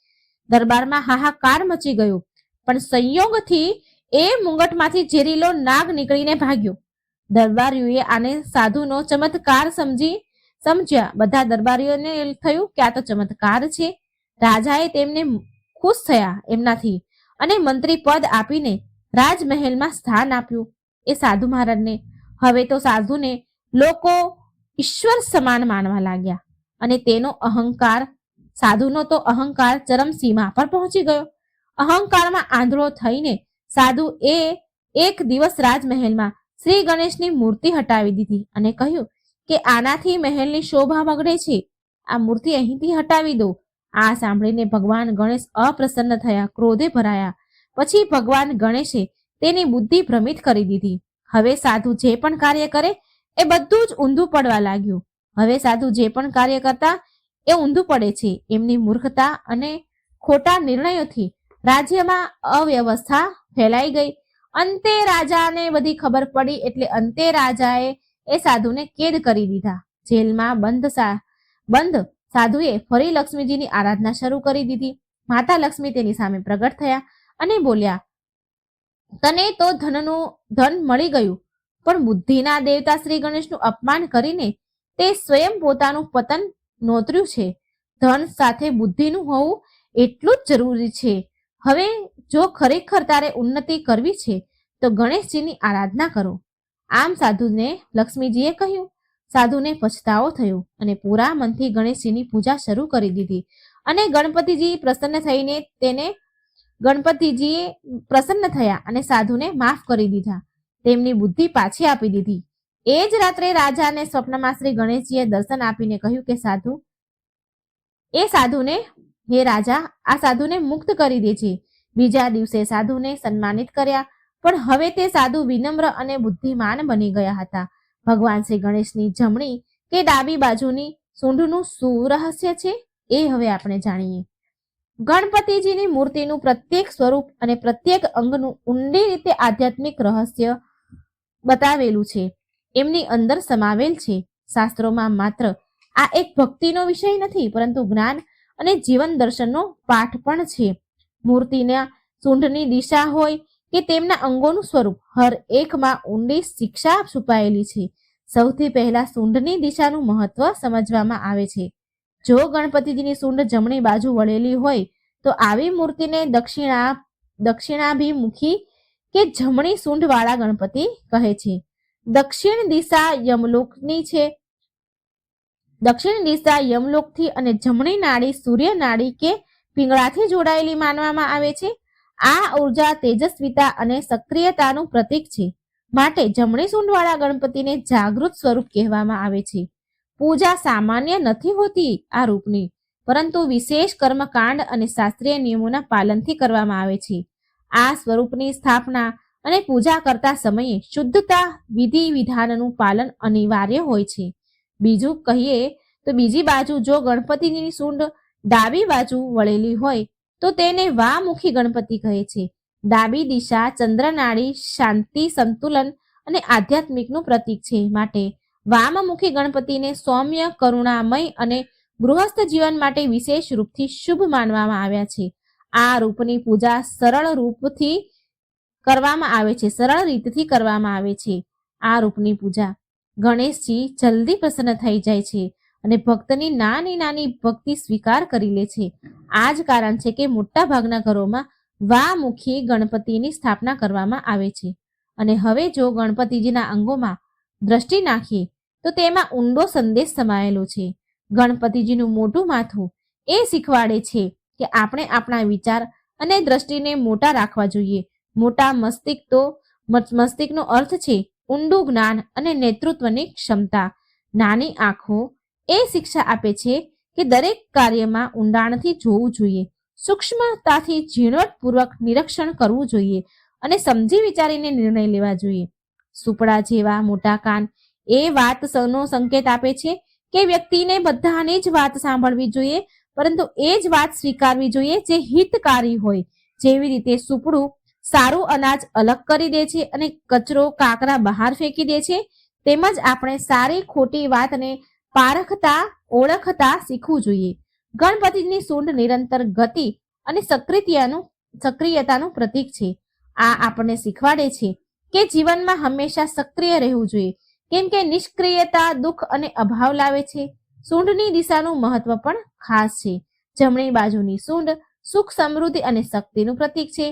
દરબારમાં હાહાકાર મચી ગયો, પણ સંયોગથી એ મુંગટમાંથી ઝેરીલો નાગ નીકળીને ભાગ્યો. દરબારીઓએ આને સાધુનો ચમત્કાર સમજ્યા. બધા દરબારીઓને થયું કે આ તો ચમત્કાર છે. રાજાએ તેમને ખુશ થયા એમનાથી અને મંત્રી પદ આપીને રાજમહેલમાં સ્થાન આપ્યું એ સાધુ મહારાજને. હવે તો સાધુને લોકો ઈશ્વર સમાન માનવા લાગ્યા અને સાધુનો તો અહંકાર ચરમસીમા પર પહોંચી ગયો. અહંકારમાં આંધળો થઈને સાધુ એક દિવસ રાજમહેલમાં શ્રી ગણેશની મૂર્તિ હટાવી દીધી અને કહ્યું કે આનાથી મહેલની શોભા બગડે છે, આ મૂર્તિ અહીંથી હટાવી દો. આ સાંભળીને ભગવાન ગણેશ અપ્રસન્ન થયા, ક્રોધે ભરાયા. પછી ભગવાન ગણેશે તેની બુદ્ધિ ભ્રમિત કરી દીધી. હવે સાધુ જે પણ કાર્ય કરે એ બધું જ ઊંધું પડવા લાગ્યું. હવે સાધુ જે પણ કાર્ય કરતા એ ઊંધું પડે છે. એમની મૂર્ખતા અને ખોટા નિર્ણયોથી રાજ્યમાં અવ્યવસ્થા ફેલાઈ ગઈ. અંતે રાજાને બધી ખબર પડી એટલે અંતે રાજાએ એ સાધુને કેદ કરી દીધા. જેલમાં બંધ સાધુએ ફરી લક્ષ્મીજીની આરાધના શરૂ કરી દીધી. માતા લક્ષ્મી તેની સામે પ્રગટ થયા અને બોલ્યા, તને તો ધન મળી ગયું, પણ બુદ્ધિના દેવતા શ્રી ગણેશનું અપમાન કરીને તે સ્વયં પોતાનું પતન નોતર્યું છે. ધન સાથે બુદ્ધિનું હોવું એટલું જ જરૂરી છે. હવે જો ખરેખર તારે ઉન્નતિ કરવી છે તો ગણેશજીની આરાધના કરો. આમ સાધુને લક્ષ્મીજીએ કહ્યું. સાધુને પછતાવો થયો અને પૂરા મનથી ગણેશજીની પૂજા શરૂ કરી દીધી અને ગણપતિજી પ્રસન્ન થયા અને સાધુને માફ કરી દીધા. તેમની બુદ્ધિ પાછી આપી દીધી. એ જ રાત્રે રાજાને સ્વપ્નમાં શ્રી ગણેશજીએ દર્શન આપીને કહ્યું કે સાધુને હે રાજા, આ સાધુને મુક્ત કરી દે છે. બીજા દિવસે સાધુને સન્માનિત કર્યા, પણ હવે તે સાધુ વિનમ્ર અને બુદ્ધિમાન બની ગયા હતા. ભગવાન શ્રી ગણેશની જમણી કે ડાબી બાજુની સૂંઢનું શું રહસ્ય છે એ હવે આપણે જાણીએ. ગણપતિજીની મૂર્તિનું પ્રત્યેક સ્વરૂપ અને પ્રત્યેક અંગનું ઊંડી રીતે આધ્યાત્મિક રહસ્ય બતાવેલું છે, એમની અંદર સમાવેલ છે. શાસ્ત્રોમાં માત્ર આ એક ભક્તિનો વિષય નથી, પરંતુ જ્ઞાન અને જીવન દર્શનનો પાઠ પણ છે. મૂર્તિના સૂંઢની દિશા હોય કે તેમના અંગોનું સ્વરૂપ, હર એકમાં ઊંડી શિક્ષા છુપાયેલી છે. સૌથી પહેલા સૂંઢની દિશાનું મહત્વ સમજવામાં આવે છે. જો ગણપતિજીની સૂંઢ જમણી બાજુ વળેલી હોય તો આવી મૂર્તિને દક્ષિણાભિમુખી કે જમણી સૂંઢ વાળા ગણપતિ કહે છે. દક્ષિણ દિશા યમલોકથી અને જમણી નાડી સૂર્ય નાડી કે પિંગળાથી જોડાયેલી માનવામાં આવે છે. આ ઉર્જા તેજસ્વીતા અને સક્રિયતાનું પ્રતીક છે. માટે જમણી સૂંઢવાળા ગણપતિને જાગૃત સ્વરૂપ કહેવામાં આવે છે. પૂજા સામાન્ય નથી હોતી આ રૂપની, પરંતુ વિશેષ કર્મકાંડ અને શાસ્ત્રીય નિયમોના પાલનથી કરવામાં આવે છે. આ સ્વરૂપની સ્થાપના અને પૂજા કરતા સમયે શુદ્ધતા વિધિ વિધાનનું પાલન અનિવાર્ય હોય છે. બીજું કહીએ તો બીજી બાજુ જો ગણપતિની સૂંઢ ડાબી બાજુ વળેલી હોય તો તેને વામુખી ગણપતિ કહે છે. ડાબી દિશા ચંદ્રનાળી, શાંતિ, સંતુલન અને આધ્યાત્મિકનું પ્રતીક છે. માટે વામમુખી ગણપતિને સૌમ્ય, કરુણામય અને ગૃહસ્થ જીવન માટે વિશેષ રૂપથી શુભ માનવામાં આવ્યા છે. આ રૂપની પૂજા સરળ રીતથી કરવામાં આવે છે. આ રૂપની પૂજા ગણેશજી જલ્દી પ્રસન્ન થઈ જાય છે અને ભક્તની નાની નાની ભક્તિ સ્વીકાર કરી લે છે. આ જ કારણ છે કે મોટા ભાગના ઘરોમાં વામુખી ગણપતિની સ્થાપના કરવામાં આવે છે. અને હવે જો ગણપતિજીના અંગોમાં દ્રષ્ટિ નાખીએ તો તેમાં ઊંડો સંદેશ સમાયેલો છે. ગણપતિજીનું મોટું માથું એ શીખવાડે છે કે આપણે આપણા વિચાર અને દ્રષ્ટિને મોટા રાખવા જોઈએ. મોટા મસ્તિષ્કનો અર્થ છે ઊંડું જ્ઞાન અને નેતૃત્વની ક્ષમતા. નાની આંખો એ શિક્ષા આપે છે કે દરેક કાર્યમાં ઊંડાણથી જોવું જોઈએ, સૂક્ષ્મતાથી ઝીણવટપૂર્વક નિરીક્ષણ કરવું જોઈએ અને સમજી વિચારીને નિર્ણય લેવા જોઈએ. સુપડા જેવા મોટા કાન એ વાતનો સંકેત આપે છે કે વ્યક્તિને બધાની જ વાત સાંભળવી જોઈએ, પરંતુ એ જ વાત સ્વીકારવી જોઈએ જે હિતકારી હોય. જેવી રીતે સુપડું સારું અનાજ અલગ કરી દે છે અને કચરો કાકરા બહાર ફેંકી દે છે, તેમજ આપણે સારી ખોટી વાતને ઓળખતા શીખવું જોઈએ. ગણપતિની સૂંઢ નિરંતર ગતિ અને સક્રિયતાનું પ્રતીક છે. આ આપણને શીખવાડે છે કે જીવનમાં હંમેશા સક્રિય રહેવું જોઈએ, કેમ કે નિષ્ક્રિયતા દુઃખ અને અભાવ લાવે છે. સૂંઢની દિશાનું મહત્વ પણ ખાસ છે. જમણી બાજુની સૂંઢ સુખ, સમૃદ્ધિ અને શક્તિનું પ્રતીક છે.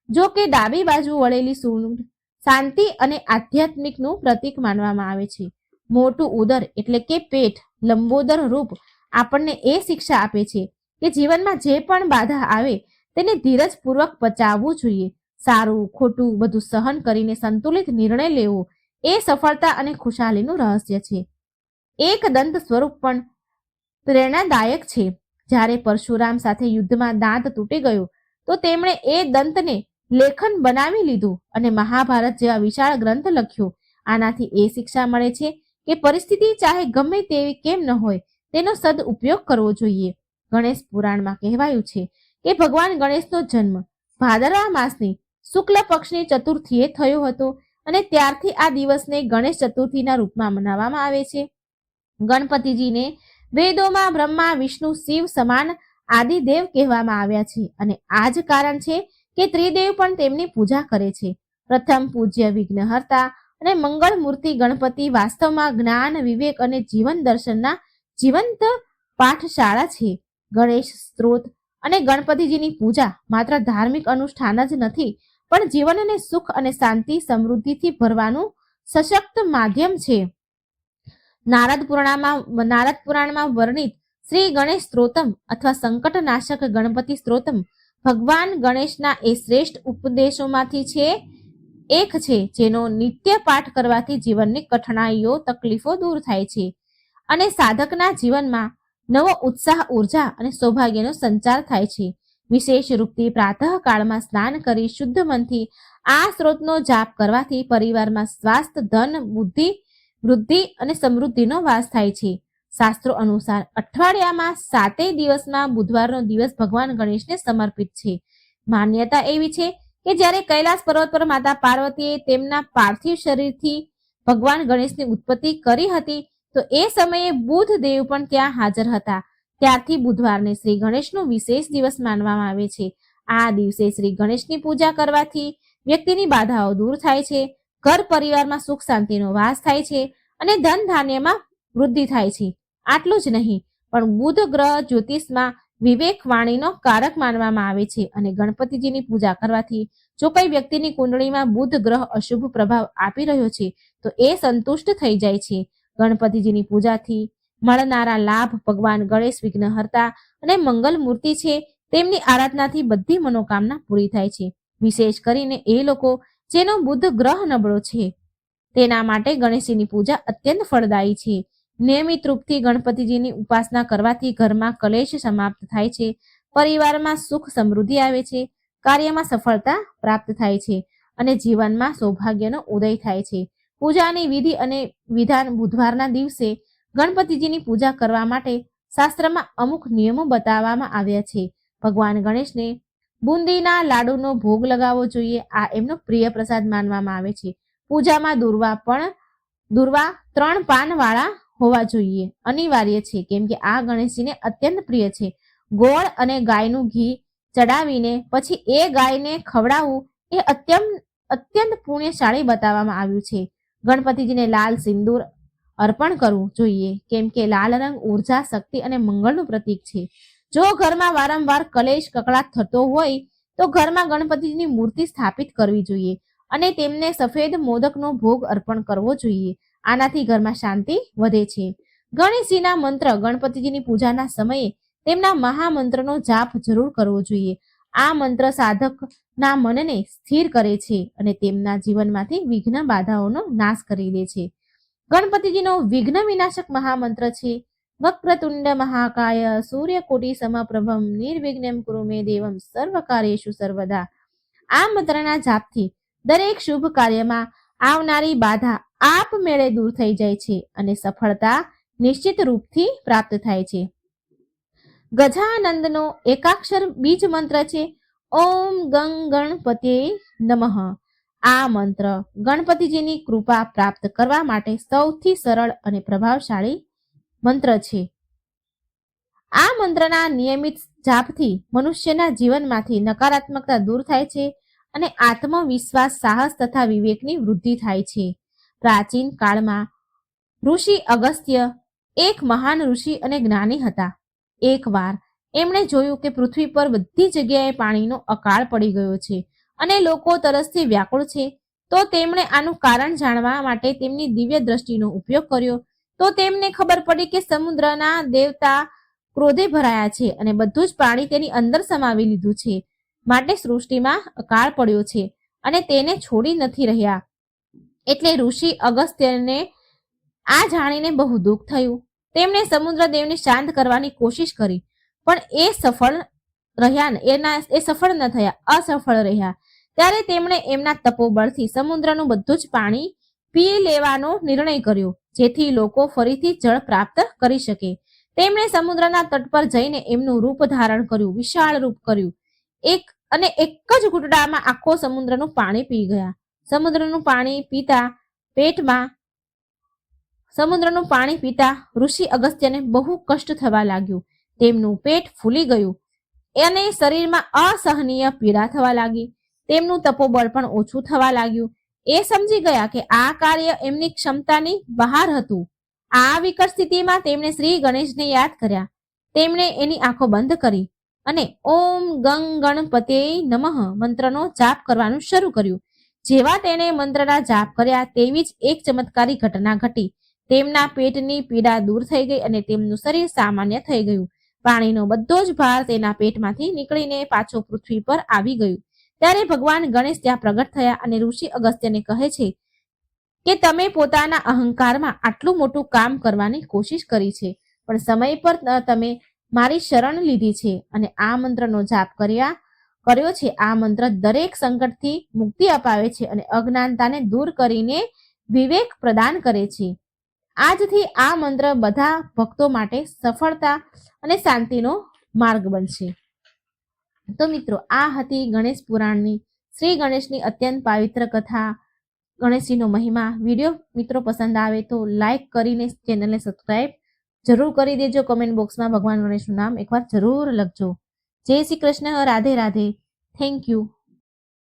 જો કે ડાબી બાજુ વળેલી સૂંઢ શાંતિ અને આધ્યાત્મિકનું પ્રતીક માનવામાં આવે છે. મોટું ઉદર એટલે કે પેટ, લંબોદર રૂપ આપણને એ શિક્ષા આપે છે કે જીવનમાં જે પણ બાધા આવે તેને ધીરજપૂર્વક પચાવવું જોઈએ. સારું ખોટું બધું સહન કરીને સંતુલિત નિર્ણય લેવો એ સફળતા અને ખુશાલીનું રહસ્ય છે. એક દંત સ્વરૂપ પણ પ્રેરણાદાયક છે. જ્યારે પરશુરામ સાથે યુદ્ધમાં દાંત તૂટી ગયો તો તેમણે એ દંતને લેખન બનાવી લીધું અને મહાભારત જેવા વિશાળ ગ્રંથ લખ્યો. આનાથી એ શિક્ષા મળે છે કે પરિસ્થિતિ ચાહે ગમે તેવી કેમ ન હોય તેનો સદ ઉપયોગ કરવો જોઈએ. ગણેશ પુરાણમાં કહેવાયું છે કે ભગવાન ગણેશનો જન્મ ભાદરવા માસની શુક્લ પક્ષની ચતુર્થીએ થયો હતો અને ત્યારથી આ દિવસને ગણેશ ચતુર્થીના રૂપમાં મનાવવામાં આવે છે. ગણપતિજીને વેદોમાં બ્રહ્મા, વિષ્ણુ, શિવ સમાન આદિદેવ કહેવામાં આવ્યા છે અને આ જ કારણ છે કે ત્રિદેવ પણ તેમની પૂજા કરે છે. પ્રથમ પૂજ્ય વિઘ્નહર્તા અને મંગળ મૂર્તિ ગણપતિ વાસ્તવમાં જ્ઞાન, વિવેક અને જીવન દર્શનના જીવંત પાઠશાળા છે. ગણેશ સ્ત્રોત અને ગણપતિજીની પૂજા માત્ર ધાર્મિક અનુષ્ઠાન જ નથી, પણ જીવનને સુખ અને શાંતિ, સમૃદ્ધિથી ભરવાનું સશક્ત માધ્યમ છે. નારદ પુરાણમાં વર્ણિત શ્રી ગણેશ સ્ત્રોતમ અથવા સંકટનાશક ગણપતિ સ્ત્રોતમ ભગવાન ગણેશના એ શ્રેષ્ઠ ઉપદેશોમાંથી એક છે, જેનો નિત્ય પાઠ કરવાથી જીવનની કઠણાઈઓ, તકલીફો દૂર થાય છે અને સાધકના જીવનમાં નવો ઉત્સાહ, ઉર્જા અને સૌભાગ્યનો સંચાર થાય છે. વિશેષ રૂપથી પ્રાતઃકાળમાં સ્નાન કરી શુદ્ધ મનથી આ સ્ત્રોતનો જાપ કરવાથી પરિવારમાં સ્વાસ્થ્ય, ધન, બુદ્ધિ, વૃદ્ધિ અને સમૃદ્ધિનો વાસ થાય છે. શાસ્ત્રો અનુસાર અઠવાડિયામાં 7 દિવસમાં બુધવારનો દિવસ ભગવાન ગણેશને સમર્પિત છે. માન્યતા એવી છે કે જ્યારે કૈલાસ પર્વત પર માતા પાર્વતીએ તેમના પાર્થિવ શરીરથી ભગવાન ગણેશની ઉત્પત્તિ કરી હતી, તો એ સમયે બુધ દેવ પણ ત્યાં હાજર હતા. ત્યારથી બુધવારને શ્રી ગણેશનો વિશેષ દિવસ માનવામાં આવે છે. આ દિવસે શ્રી ગણેશની પૂજા કરવાથી વ્યક્તિની બાધાઓ દૂર થાય છે, ઘર પરિવારમાં સુખ શાંતિનો વાસ થાય છે અને ધન ધાન્યમાં વૃદ્ધિ થાય છે. આટલું જ નહીં, પણ બુધ ગ્રહ જ્યોતિષમાં વિવેક વાણીનો કારક માનવામાં આવે છે અને ગણપતિજીની પૂજા કરવાથી જો કોઈ વ્યક્તિની કુંડળીમાં બુધ ગ્રહ અશુભ પ્રભાવ આપી રહ્યો છે તો એ સંતુષ્ટ થઈ જાય છે. ગણપતિજીની પૂજાથી મળનારા લાભ ભગવાન ગણેશ વિઘ્નહર્તા અને મંગલ મૂર્તિ છે. તેમની આરાધનાથી બધી મનોકામના પૂરી થાય છે. વિશેષ કરીને એ લોકો જેનો બુધ ગ્રહ નબળો છે તેના માટે ગણેશજીની પૂજા અત્યંત ફળદાયી છે. નિયમિત રૂપથી ગણપતિજીની ઉપાસના કરવાથી ઘરમાં કલેશ સમાપ્ત થાય છે, પરિવારમાં સુખ સમૃદ્ધિ આવે છે, કાર્યમાં સફળતા પ્રાપ્ત થાય છે અને જીવનમાં સૌભાગ્યનો ઉદય થાય છે. પૂજાની વિધિ અને વિધાન બુધવારના દિવસે ગણપતિજીની પૂજા કરવા માટે શાસ્ત્રમાં અમુક નિયમો બતાવવામાં આવ્યા છે. ભગવાન ગણેશને બુંદીના લાડુનો ભોગ લગાવવો જોઈએ. આ એમનો પ્રિય પ્રસાદ માનવામાં આવે છે. પૂજામાં દુર્વા 3 પાનવાળા હોવા જોઈએ, અનિવાર્ય છે, કેમ કે આ ગણેશજીને અત્યંત પ્રિય છે. ગોળ અને ગાયનું ઘી ચડાવીને પછી એ ગાયને ખવડાવવું એ અત્યંત પુણ્યશાળી બતાવવામાં આવ્યું છે. ગણપતિજીને લાલ સિંદૂર અર્પણ કરવું જોઈએ, કેમ કે લાલ રંગ ઉર્જા, શક્તિ અને મંગળનું પ્રતીક છે. જો ઘરમાં વારંવાર કલેશ, કકળાટ થતો હોય તો ઘરમાં ગણપતિજીની મૂર્તિ સ્થાપિત કરવી જોઈએ અને તેમને સફેદ મોદકનો ભોગ અર્પણ કરવો જોઈએ. આનાથી ઘરમાં શાંતિ વધે છે. ગણેશજીના મંત્ર ગણપતિજીની પૂજાના સમયે તેમના મહામંત્રનો જાપ જરૂર કરવો જોઈએ. આ મંત્ર સાધકના મનને સ્થિર કરે છે અને તેમના જીવનમાંથી વિઘ્ન બાધાઓનો નાશ કરી દે છે. ગણપતિજીનો વિઘ્ન વિનાશક મહામંત્ર છે વક્રતુંડ મહાકાય સૂર્યકોટિ સમપ્રભમ નિર્વિઘ્નમ કુરુ મે દેવમ સર્વકાર્યેષુ સર્વદા. આ મંત્રના જાપથી દરેક શુભ કાર્યમાં આવનારી બાધા આપમેળે દૂર થઈ જાય છે અને સફળતા નિશ્ચિત રૂપથી પ્રાપ્ત થાય છે. ગજાનંદનો એકાક્ષર બીજ મંત્ર છે ઓમ ગંગ ગણપતિએ નમઃ. આ મંત્ર ગણપતિજીની કૃપા પ્રાપ્ત કરવા માટે સૌથી સરળ અને પ્રભાવશાળી મંત્ર છે. આ મંત્રના નિયમિત જાપથી મનુષ્યના જીવનમાંથી નકારાત્મકતા દૂર થાય છે અને આત્મવિશ્વાસ, સાહસ તથા વિવેકની વૃદ્ધિ થાય છે. પ્રાચીન કાળમાં ઋષિ અગસ્ત્ય એક મહાન ઋષિ અને જ્ઞાની હતા. એકવાર એમણે જોયું કે પૃથ્વી પર બધી જગ્યાએ પાણીનો અકાળ પડી ગયો છે અને લોકો તરસથી વ્યાકુળ છે. તો તેમણે આનું કારણ જાણવા માટે તેમની દિવ્ય દ્રષ્ટિનો ઉપયોગ કર્યો. તો તેમને ખબર પડી કે સમુદ્રના દેવતા ક્રોધે ભરાયા છે અને બધું જ પાણી તેની અંદર સમાવી લીધું છે, માટે સૃષ્ટિમાં અકાળ પડ્યો છે અને તેને છોડી નથી રહ્યા. એટલે ઋષિ અગસ્ત્યને આ જાણીને બહુ દુઃખ થયું. તેમણે સમુદ્ર દેવને શાંત કરવાની કોશિશ કરી, પણ એ સફળ ન થયા, અસફળ રહ્યા. ત્યારે તેમણે એમના તપોબળથી સમુદ્રનું બધું જ પાણી પી લેવાનો નિર્ણય કર્યો, જેથી લોકો ફરીથી જળ પ્રાપ્ત કરી શકે. તેમણે સમુદ્રના તટ પર જઈને એમનું રૂપ ધારણ કર્યું, વિશાળ રૂપ કર્યું. એક જ ઘૂંટડામાં આખો સમુદ્રનું પાણી પી ગયા. સમુદ્રનું પાણી પીતા ઋષિ અગસ્ત્યને બહુ કષ્ટ થવા લાગ્યું. તેમનું પેટ ફૂલી ગયું અને શરીરમાં અસહનીય પીડા થવા લાગી. તેમનું તપોબળ પણ ઓછું થવા લાગ્યું. એ સમજી ગયા કે આ કાર્ય એમની ક્ષમતાની બહાર હતું. આ વિકટ સ્થિતિમાં તેમણે શ્રી ગણેશને યાદ કર્યા. તેમણે એની આંખો બંધ કરી અને ઓમ ગંગ ગણપતે નમઃ મંત્રનો જાપ કરવાનું શરૂ કર્યું. જેવા તેણે મંત્રના જાપ કર્યા તેવી જ એક ચમત્કારી ઘટના ઘટી. તેમના પેટની પીડા દૂર થઈ ગઈ અને તેમનું શરીર સામાન્ય થઈ ગયું. પાણીનો બધો જ ભાર તેના પેટમાંથી નીકળીને પાછો પૃથ્વી પર આવી ગયું. ત્યારે ભગવાન ગણેશ ત્યાં પ્રગટ થયા અને ઋષિ અગસ્ત્યને કહે છે કે તમે પોતાના અહંકારમાં આટલું મોટું કામ કરવાની કોશિશ કરી છે, પણ સમય પર તમે મારી શરણ લીધી છે અને આ મંત્રનો જાપ કર્યો છે. આ મંત્ર દરેક સંકટથી મુક્તિ અપાવે છે અને અજ્ઞાનતાને દૂર કરીને વિવેક પ્રદાન કરે છે. આજથી આ મંત્ર બધા ભક્તો માટે સફળતા અને શાંતિનો માર્ગ બનશે. તો મિત્રો, આ હતી ગણેશ પુરાણની શ્રી ગણેશની અત્યંત પવિત્ર કથા, ગણેશજીનો મહિમા. વિડીયો મિત્રો પસંદ આવે તો લાઈક કરીને ચેનલને સબસ્ક્રાઈબ જરૂર કરી દેજો. કમેન્ટ બોક્સમાં ભગવાન ગણેશનું નામ એકવાર જરૂર લખજો. જય શ્રી કૃષ્ણ. રાધે રાધે. Thank you.